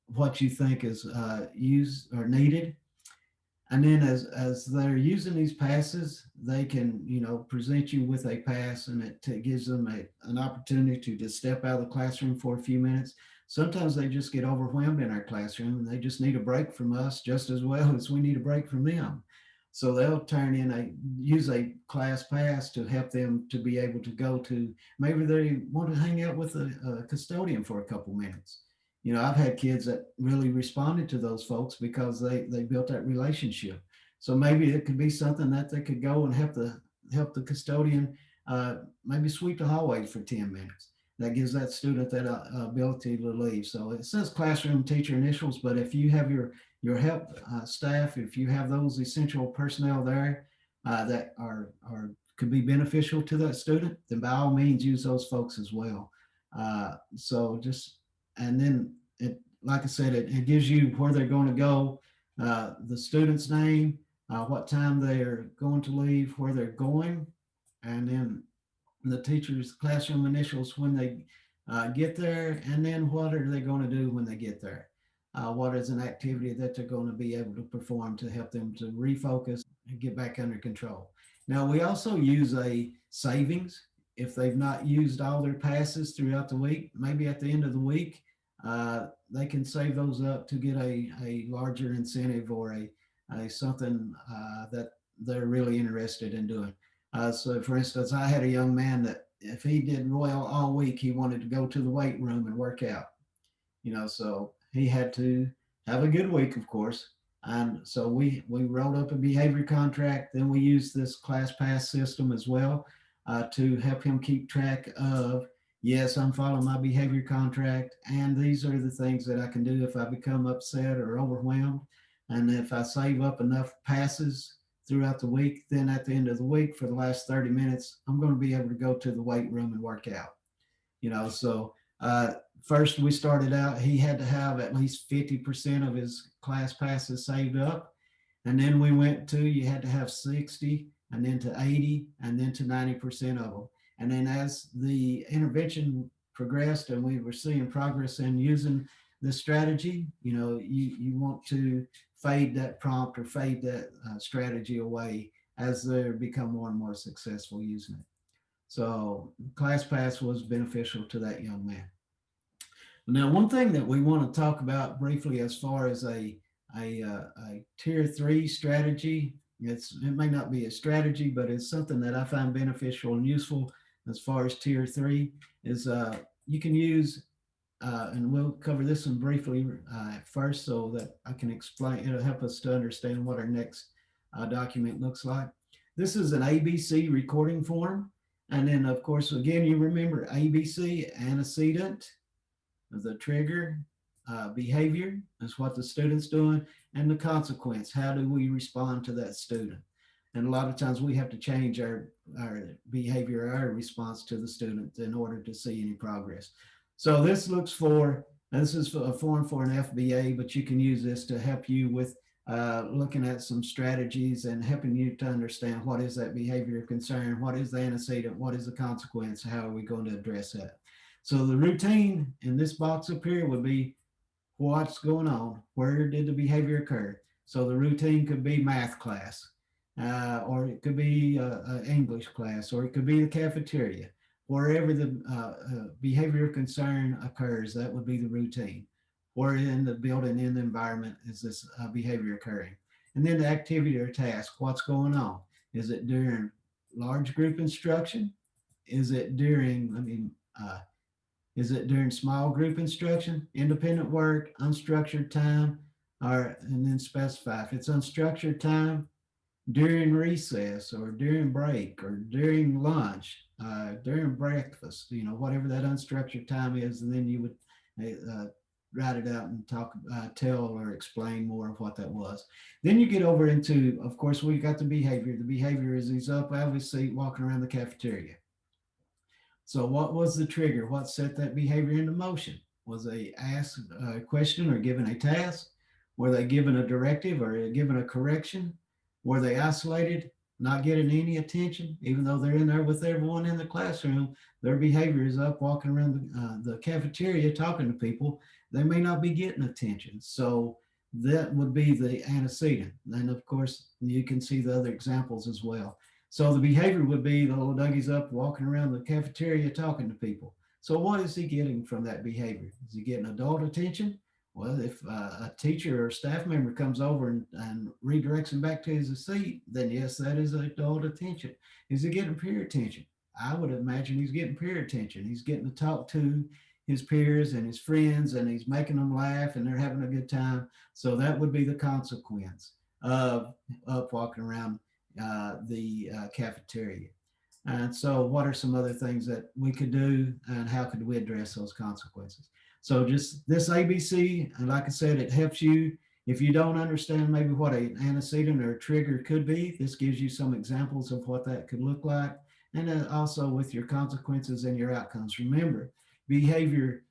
what you think is used or needed. And then as they're using these passes, they can present you with a pass, and it gives them an opportunity to just step out of the classroom for a few minutes. Sometimes they just get overwhelmed in our classroom and they just need a break from us just as well as we need a break from them. So they'll use a class pass to help them to be able to go to, maybe they want to hang out with a custodian for a couple minutes. I've had kids that really responded to those folks because they built that relationship. So maybe it could be something that they could go and help the custodian maybe sweep the hallways for 10 minutes. That gives that student that ability to leave. So it says classroom teacher initials, but if you have your help staff, if you have those essential personnel there that are could be beneficial to that student, then by all means use those folks as well. So just and then it, like I said, it gives you where they're going to go, the student's name, what time they're going to leave, where they're going, and then the teacher's classroom initials when they get there, and then what are they going to do when they get there? What is an activity that they're going to be able to perform to help them to refocus and get back under control? Now, we also use a savings if they've not used all their passes throughout the week. Maybe at the end of the week, they can save those up to get a larger incentive or a something that they're really interested in doing. So, for instance, I had a young man that if he did Royal all week, he wanted to go to the weight room and work out. So he had to have a good week, of course. And so we wrote up a behavior contract. Then we used this class pass system as well to help him keep track of, yes, I'm following my behavior contract, and these are the things that I can do if I become upset or overwhelmed. And if I save up enough passes throughout the week, then at the end of the week for the last 30 minutes, I'm going to be able to go to the weight room and work out. So first we started out, he had to have at least 50% of his class passes saved up. And then we went to, you had to have 60, and then to 80, and then to 90% of them. And then as the intervention progressed and we were seeing progress in using this strategy, you want to fade that prompt or fade that strategy away as they become more and more successful using it. So ClassPass was beneficial to that young man. Now, one thing that we want to talk about briefly as far as a tier three strategy, it may not be a strategy, but it's something that I find beneficial and useful as far as tier three is you can use, and we'll cover this one briefly first so that I can explain, it'll help us to understand what our next document looks like. This is an ABC recording form. And then, of course, again, you remember ABC, antecedent, the trigger, behavior is what the student's doing, and the consequence. How do we respond to that student? And a lot of times we have to change our behavior, our response to the student in order to see any progress. So this is a form for an FBA, but you can use this to help you with looking at some strategies and helping you to understand what is that behavior of concern, what is the antecedent, what is the consequence, how are we going to address that. So the routine in this box up here would be what's going on, where did the behavior occur. So the routine could be math class, or it could be English class, or it could be the cafeteria. Wherever the behavior of concern occurs, that would be the routine. Where in the building, in the environment, is this behavior occurring? And then the activity or task, what's going on? Is it during large group instruction? Is it during, is it during small group instruction, independent work, unstructured time, or and then specify if it's unstructured time, during recess or during break or during lunch, during breakfast, whatever that unstructured time is, and then you would uh, write it out and tell or explain more of what that was. Then you get over into, of course, we got the behavior. The behavior is he's up out of his seat walking around the cafeteria. So, what was the trigger? What set that behavior into motion? Was they asked a question or given a task? Were they given a directive or given a correction? Were they isolated, not getting any attention, even though they're in there with everyone in the classroom? Their behavior is up walking around the cafeteria talking to people. They may not be getting attention. So, that would be the antecedent. And of course, you can see the other examples as well. So the behavior would be the little Dougie's up walking around the cafeteria talking to people. So what is he getting from that behavior? Is he getting adult attention? Well, if a teacher or staff member comes over and redirects him back to his seat, then yes, that is adult attention. Is he getting peer attention? I would imagine he's getting peer attention. He's getting to talk to his peers and his friends, and he's making them laugh, and they're having a good time. So that would be the consequence of up walking around the cafeteria. And so, what are some other things that we could do, and how could we address those consequences? So, just this ABC, and like I said, it helps you. If you don't understand maybe what an antecedent or a trigger could be, this gives you some examples of what that could look like. And then also with your consequences and your outcomes. Remember, behavior,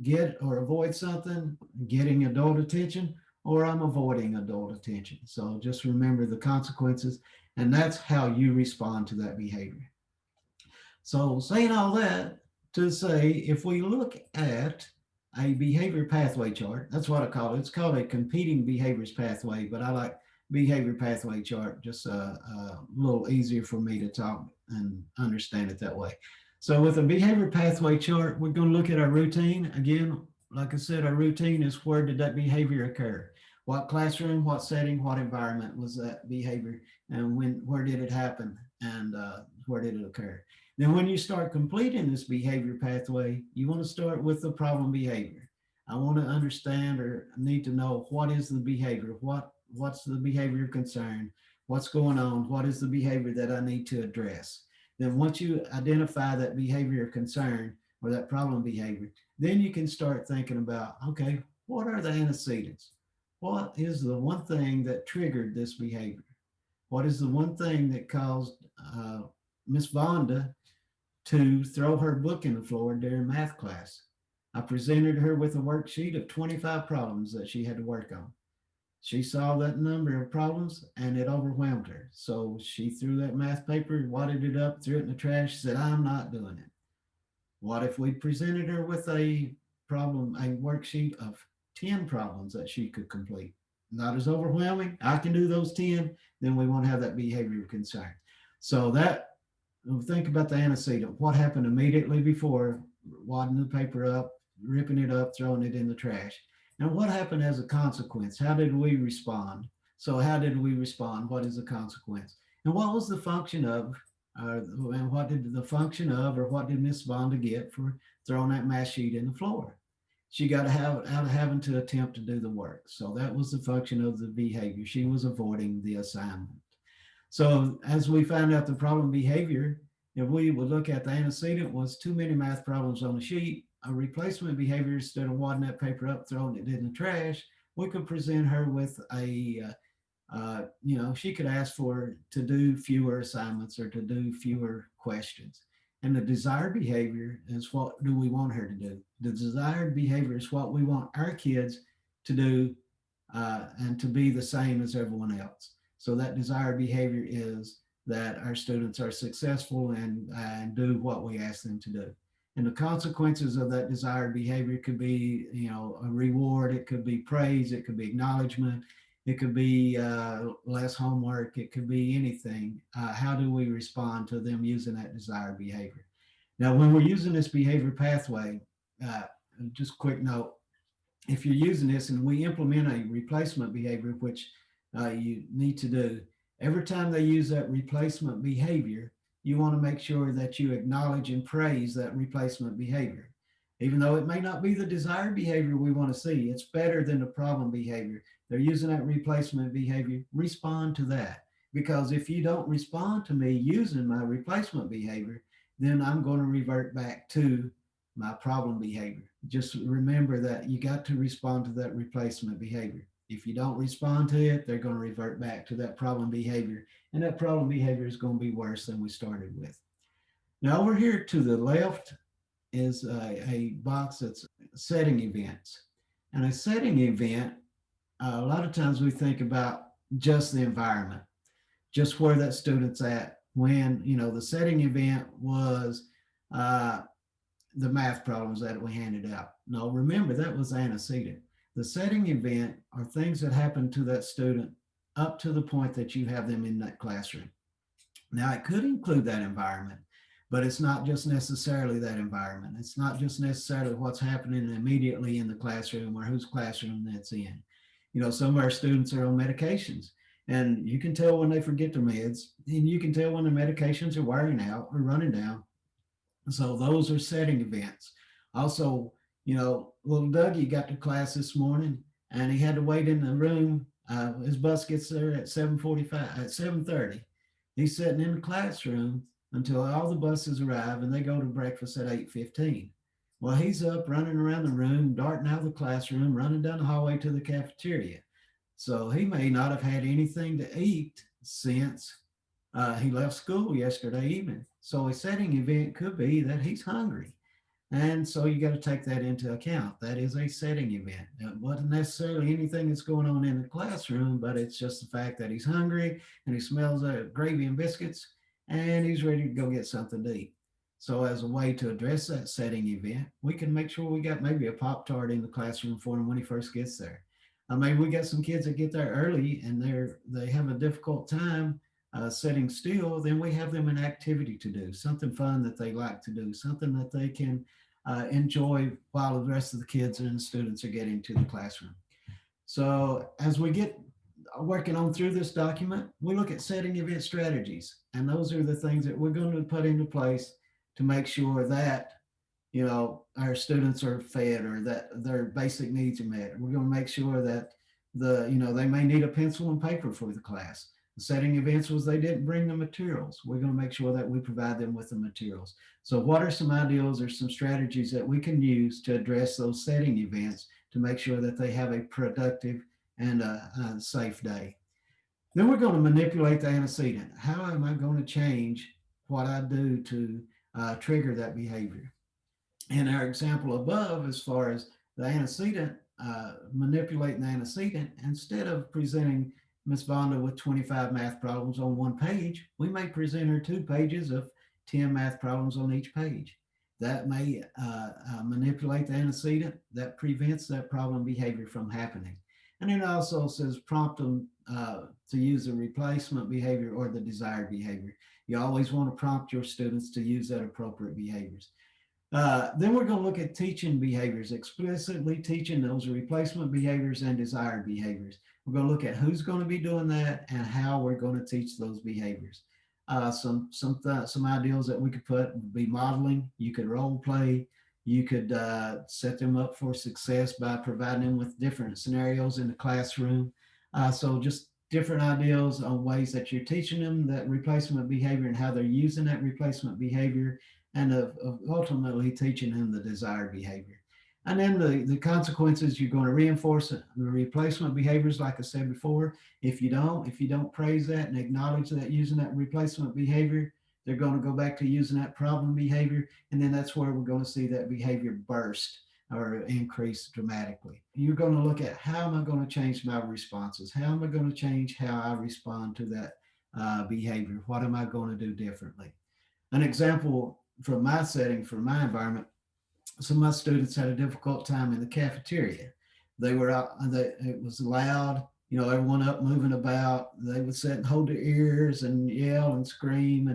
get or avoid something, getting adult attention, or I'm avoiding adult attention. So just remember the consequences, and that's how you respond to that behavior. So, saying all that to say, if we look at a behavior pathway chart, that's what I call it. It's called a competing behaviors pathway, but I like behavior pathway chart, just a little easier for me to talk and understand it that way. So, with a behavior pathway chart, we're going to look at our routine. Again, like I said, our routine is where did that behavior occur? What classroom, what setting, what environment was that behavior, and where did it happen, and where did it occur? Then when you start completing this behavior pathway, you want to start with the problem behavior. I want to understand or need to know what is the behavior, what's the behavior of concern, what's going on, what is the behavior that I need to address. Then once you identify that behavior of concern or that problem behavior, then you can start thinking about, okay, what are the antecedents? What is the one thing that triggered this behavior? What is the one thing that caused Miss Vonda to throw her book in the floor during math class? I presented her with a worksheet of 25 problems that she had to work on. She saw that number of problems and it overwhelmed her. So she threw that math paper, wadded it up, threw it in the trash, said, I'm not doing it. What if we presented her with a worksheet of 10 problems that she could complete? Not as overwhelming. I can do those 10, then we won't have that behavior concern. So that, think about the antecedent. What happened immediately before wadding the paper up, ripping it up, throwing it in the trash? And what happened as a consequence? How did we respond? So, how did we respond? What is the consequence? And what was the function of, and what did the function of, or what did Miss Vonda get for throwing that math sheet in the floor? She got out of having to attempt to do the work. So, that was the function of the behavior. She was avoiding the assignment. So as we found out the problem behavior, if we would look at the antecedent was too many math problems on the sheet, a replacement behavior, instead of wadding that paper up, throwing it in the trash, we could present her with she could ask for to do fewer assignments or to do fewer questions. And the desired behavior is what do we want her to do? The desired behavior is what we want our kids to do and to be the same as everyone else. So that desired behavior is that our students are successful and do what we ask them to do. And the consequences of that desired behavior could be, a reward. It could be praise. It could be acknowledgement. It could be less homework. It could be anything. How do we respond to them using that desired behavior? Now, when we're using this behavior pathway, uh, just quick note, if you're using this and we implement a replacement behavior, which you need to do, every time they use that replacement behavior, you want to make sure that you acknowledge and praise that replacement behavior. Even though it may not be the desired behavior we want to see, it's better than the problem behavior. They're using that replacement behavior, respond to that. Because if you don't respond to me using my replacement behavior, then I'm going to revert back to my problem behavior. Just remember that you got to respond to that replacement behavior. If you don't respond to it, they're going to revert back to that problem behavior. And that problem behavior is going to be worse than we started with. Now, over here to the left is a box that's setting events. And a setting event, a lot of times we think about just the environment, just where that student's at when, the setting event was uh, the math problems that we handed out. No, remember that was antecedent. The setting event are things that happen to that student up to the point that you have them in that classroom. Now, it could include that environment, but it's not just necessarily that environment. It's not just necessarily what's happening immediately in the classroom or whose classroom that's in. Some of our students are on medications, and you can tell when they forget their meds, and you can tell when the medications are wearing out or running down. So those are setting events. Also, little Dougie got to class this morning and he had to wait in the room. His bus gets there at 7:45, at 7:30. He's sitting in the classroom until all the buses arrive and they go to breakfast at 8:15. Well, he's up running around the room, darting out of the classroom, running down the hallway to the cafeteria. So he may not have had anything to eat since he left school yesterday evening. So a setting event could be that he's hungry. And so you got to take that into account. That is a setting event. It wasn't necessarily anything that's going on in the classroom, but it's just the fact that he's hungry and he smells gravy and biscuits and he's ready to go get something to eat. So as a way to address that setting event, we can make sure we got maybe a Pop-Tart in the classroom for him when he first gets there. Maybe we got some kids that get there early and they have a difficult time sitting still. Then we have them an activity to do, something fun that they like to do, something that they can enjoy while the rest of the kids and the students are getting to the classroom. So as we get working on through this document, we look at setting event strategies, and those are the things that we're going to put into place to make sure that our students are fed or that their basic needs are met. We're going to make sure that they may need a pencil and paper for the class. The setting events was they didn't bring the materials. We're going to make sure that we provide them with the materials. So what are some ideas or some strategies that we can use to address those setting events to make sure that they have a productive and a safe day? Then we're going to manipulate the antecedent. How am I going to change what I do to trigger that behavior? In our example above, as far as the antecedent, manipulating the antecedent, instead of presenting Ms. Vonda with 25 math problems on one page, we may present her 2 pages of 10 math problems on each page. That may manipulate the antecedent. That prevents that problem behavior from happening. And it also says prompt them to use the replacement behavior or the desired behavior. You always want to prompt your students to use that appropriate behaviors. Then we're going to look at teaching behaviors, explicitly teaching those replacement behaviors and desired behaviors. We're going to look at who's going to be doing that and how we're going to teach those behaviors. Some ideas that we could put would be modeling. You could role play. You could set them up for success by providing them with different scenarios in the classroom. So just different ideas on ways that you're teaching them that replacement behavior and how they're using that replacement behavior, and of ultimately teaching them the desired behavior. And then the consequences, you're going to reinforce it. The replacement behaviors, like I said before, if you don't praise that and acknowledge that using that replacement behavior, they're going to go back to using that problem behavior. And then that's where we're going to see that behavior burst or increase dramatically. You're going to look at, how am I going to change my responses? How am I going to change how I respond to that behavior? What am I going to do differently? An example from my setting, from my environment, some of my students had a difficult time in the cafeteria. They were out, it was loud, everyone up moving about. They would sit and hold their ears and yell and scream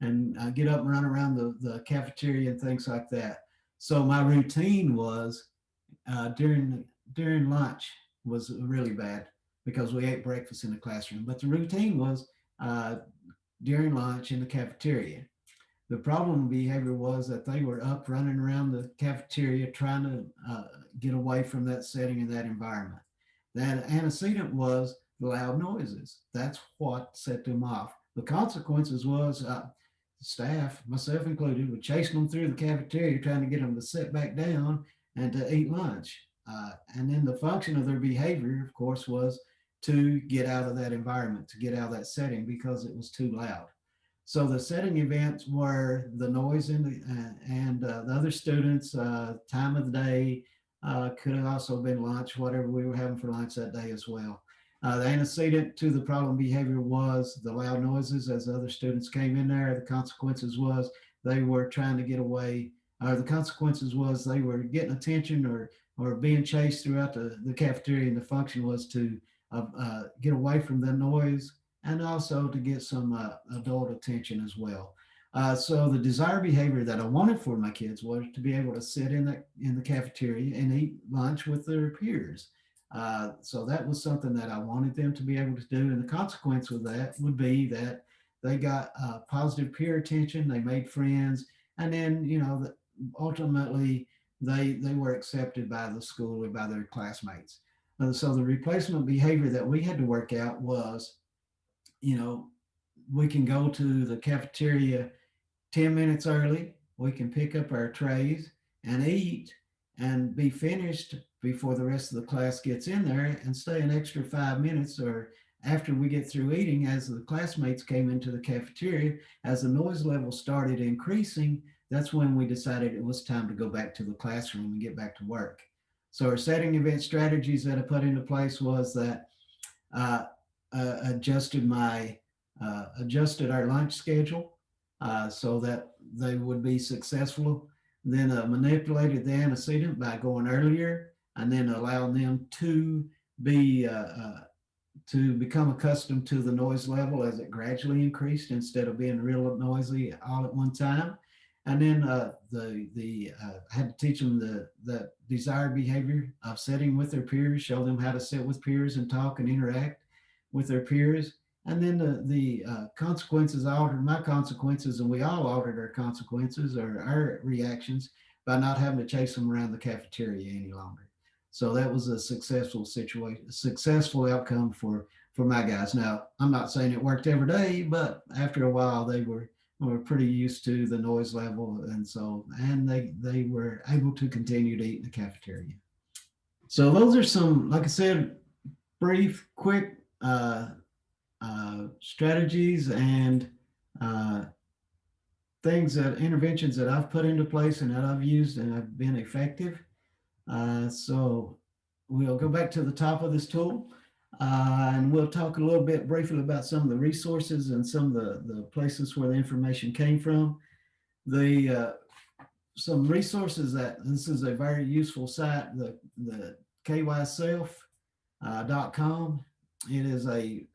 and get up and run around the cafeteria and things like that. So my routine was during lunch was really bad because we ate breakfast in the classroom. But the routine was uh, during lunch in the cafeteria. The problem behavior was that they were up running around the cafeteria trying to get away from that setting and that environment. That antecedent was the loud noises. That's what set them off. The consequences was staff, myself included, were chasing them through the cafeteria trying to get them to sit back down and to eat lunch. And then the function of their behavior, of course, was to get out of that environment, to get out of that setting because it was too loud. So the setting events were the noise in and the other students, time of the day, could have also been lunch, whatever we were having for lunch that day as well. The antecedent to the problem behavior was the loud noises as other students came in there. The consequences was they were trying to get away, or the consequences was they were getting attention or being chased throughout the cafeteria, and the function was to get away from the noise and also to get some adult attention as well. So the desired behavior that I wanted for my kids was to be able to sit in the cafeteria and eat lunch with their peers. So that was something that I wanted them to be able to do, and the consequence of that would be that they got positive peer attention, they made friends, and then ultimately they were accepted by the school or by their classmates. So the replacement behavior that we had to work out was, you know, we can go to the cafeteria 10 minutes early. We can pick up our trays and eat and be finished before the rest of the class gets in there and stay an extra 5 minutes, or after we get through eating, as the classmates came into the cafeteria, as the noise level started increasing, that's when we decided it was time to go back to the classroom and get back to work. So our setting event strategies that I put into place was that uh, adjusted adjusted our lunch schedule so that they would be successful. Then manipulated the antecedent by going earlier, and then allowing them be to become accustomed to the noise level as it gradually increased instead of being real noisy all at one time. And then I had to teach them the desired behavior of sitting with their peers, show them how to sit with peers and talk and interact with their peers. And then the consequences, I altered my consequences, and we all altered our consequences or our reactions by not having to chase them around the cafeteria any longer. So that was a successful situation, successful outcome for my guys. Now, I'm not saying it worked every day, but after a while, they were pretty used to the noise level, and they were able to continue to eat in the cafeteria. So those are some, like I said, brief, quick strategies and uh, interventions that I've put into place and that I've used and have been effective. So we'll go back to the top of this tool and we'll talk a little bit briefly about some of the resources and some of the places where the information came from. The some resources that this is a very useful site, the kyself.com. It is a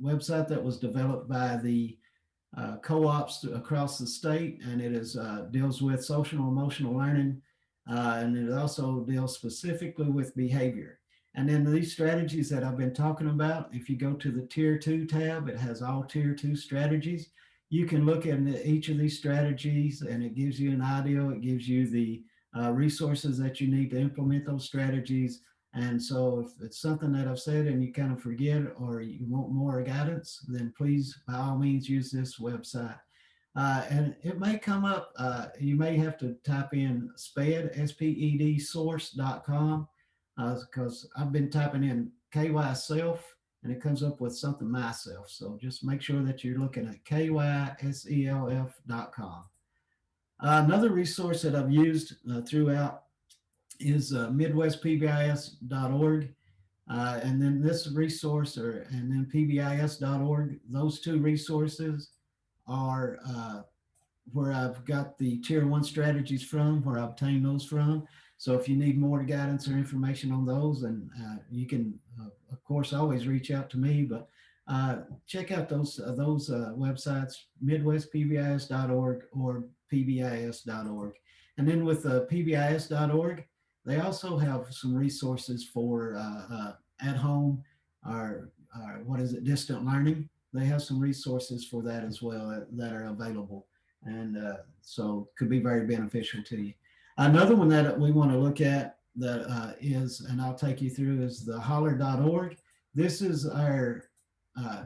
website that was developed by the co-ops across the state, and it is deals with social and emotional learning, and it also deals specifically with behavior. And then these strategies that I've been talking about, if you go to the Tier 2 tab, it has all Tier 2 strategies. You can look at each of these strategies and it gives you an idea. It gives you the resources that you need to implement those strategies. And so if it's something that I've said and you kind of forget or you want more guidance, then please, by all means, use this website. And it may come up, you may have to type in SPED, SPED source.com, because I've been typing in KY self and it comes up with something myself. So just make sure that you're looking at KYSELF.com. Another resource that I've used throughout is midwestpbis.org. And then this resource, and then pbis.org, those two resources are where I've got the tier one strategies from, where I obtain those from. So if you need more guidance or information on those, then you can, of course, always reach out to me. But check out those websites, midwestpbis.org or pbis.org. And then with pbis.org, they also have some resources for at home or what is it, distant learning. They have some resources for that as well that are available, and so could be very beneficial to you. Another one that we want to look at that is, and I'll take you through, is the holler.org. This is our uh,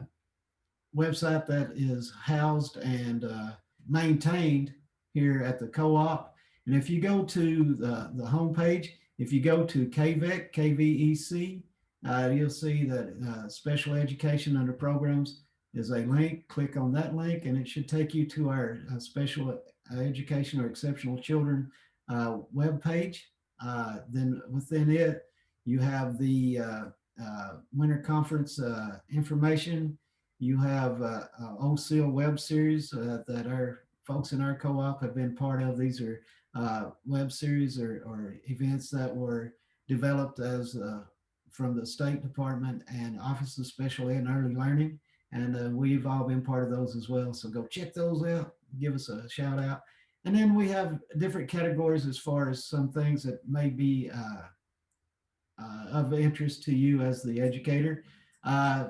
website that is housed and maintained here at the co-op. And if you go to the homepage, if you go to KVEC, KVEC, you'll see that special education under programs is a link. Click on that link and it should take you to our special education or exceptional children web page. Then within it, you have the winter conference information. You have OSEAL web series that our folks in our co-op have been part of. These are web series or events that were developed as from the State Department and Office of Special Ed and Early Learning. And we've all been part of those as well. So go check those out, give us a shout out. And then we have different categories as far as some things that may be of interest to you as the educator.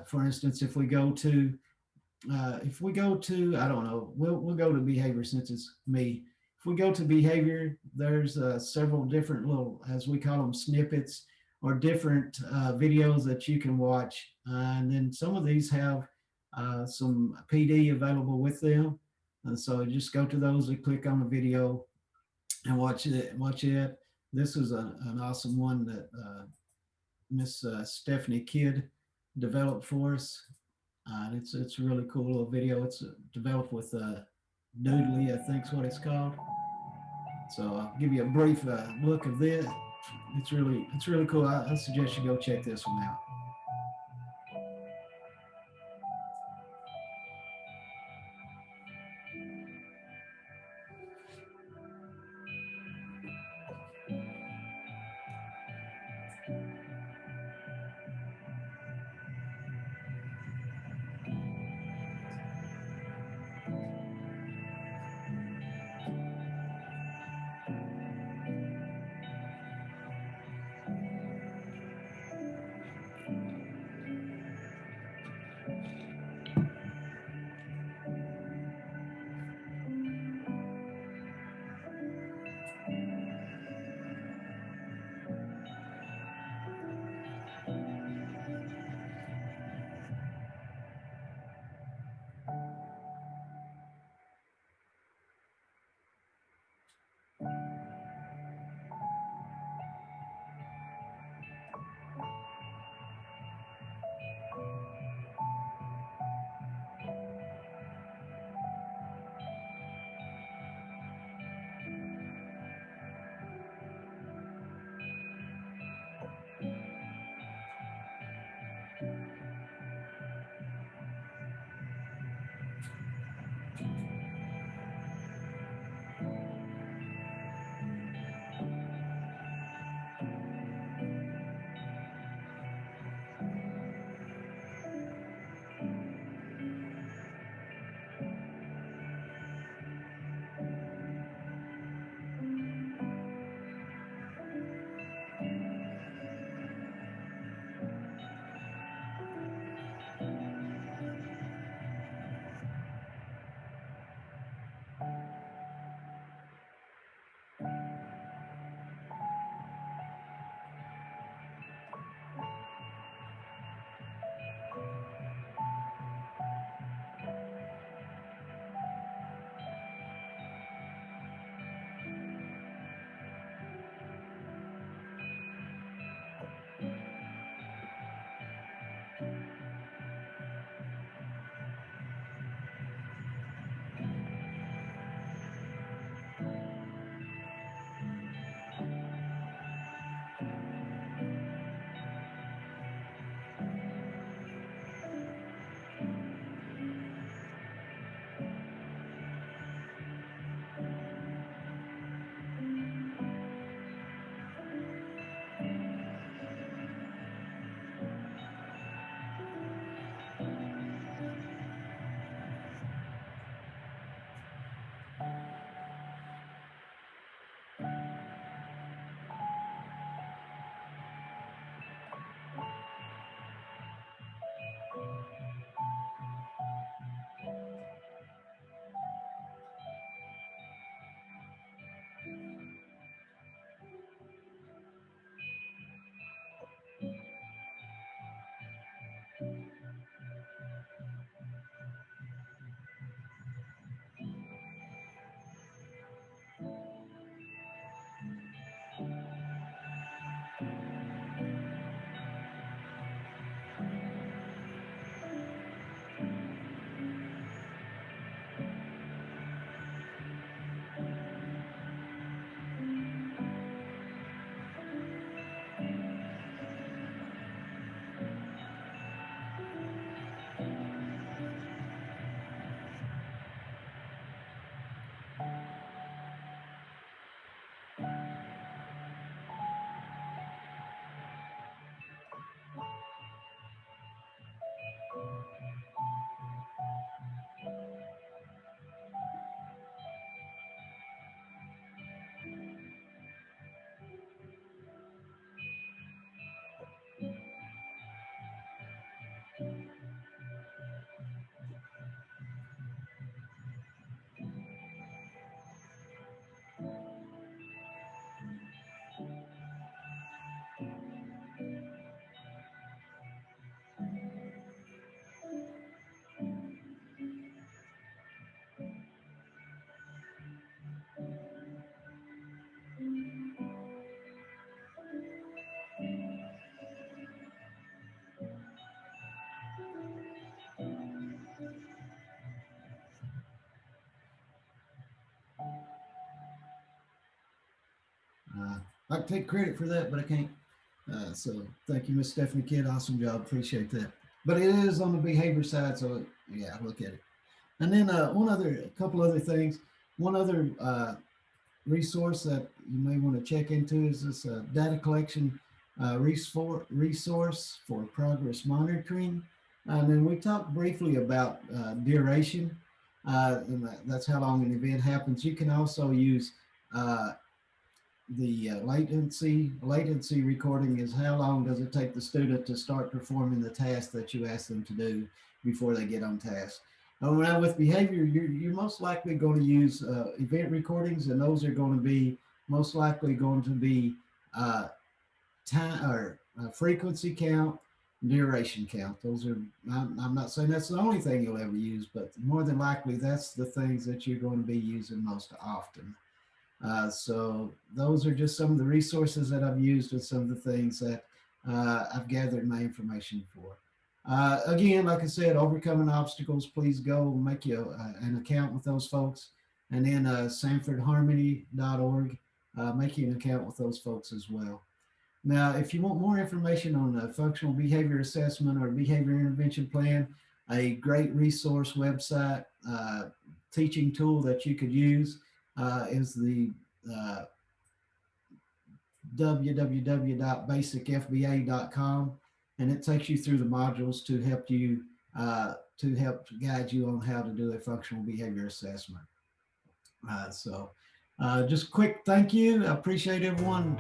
For instance, if we go to, I don't know, we'll go to behavior since it's me. If we go to behavior, there's several different little, as we call them, snippets or different videos that you can watch. And then some of these have some PD available with them. So just go to those and click on the video and watch it. Watch it. This is an awesome one that Miss Stephanie Kidd developed for us. It's a really cool little video. It's developed with Doodly, I think is what it's called. So I'll give you a brief look of this. It's really cool. I suggest you go check this one out. I can take credit for that, but I can't. So thank you, Miss Stephanie Kidd. Awesome job. Appreciate that. But it is on the behavior side, so yeah, look at it. And then a couple other things. One other resource that you may want to check into is this data collection resource for progress monitoring. And then we talked briefly about duration, and that's how long an event happens. You can also use uh, the latency recording is how long does it take the student to start performing the task that you ask them to do before they get on task. Now with behavior, you're most likely going to use event recordings, and those are going to be most likely going to be uh, time or frequency count, duration count. Those are, I'm not saying that's the only thing you'll ever use, but more than likely that's the things that you're going to be using most often. So those are just some of the resources that I've used and some of the things that I've gathered my information for. Again, like I said, overcoming obstacles, please go make you an account with those folks. And then sanfordharmony.org, make you an account with those folks as well. Now, if you want more information on the functional behavior assessment or behavior intervention plan, a great resource website, teaching tool that you could use is the uh, www.basicfba.com, and it takes you through the modules to help guide you on how to do a functional behavior assessment. So just quick thank you. I appreciate everyone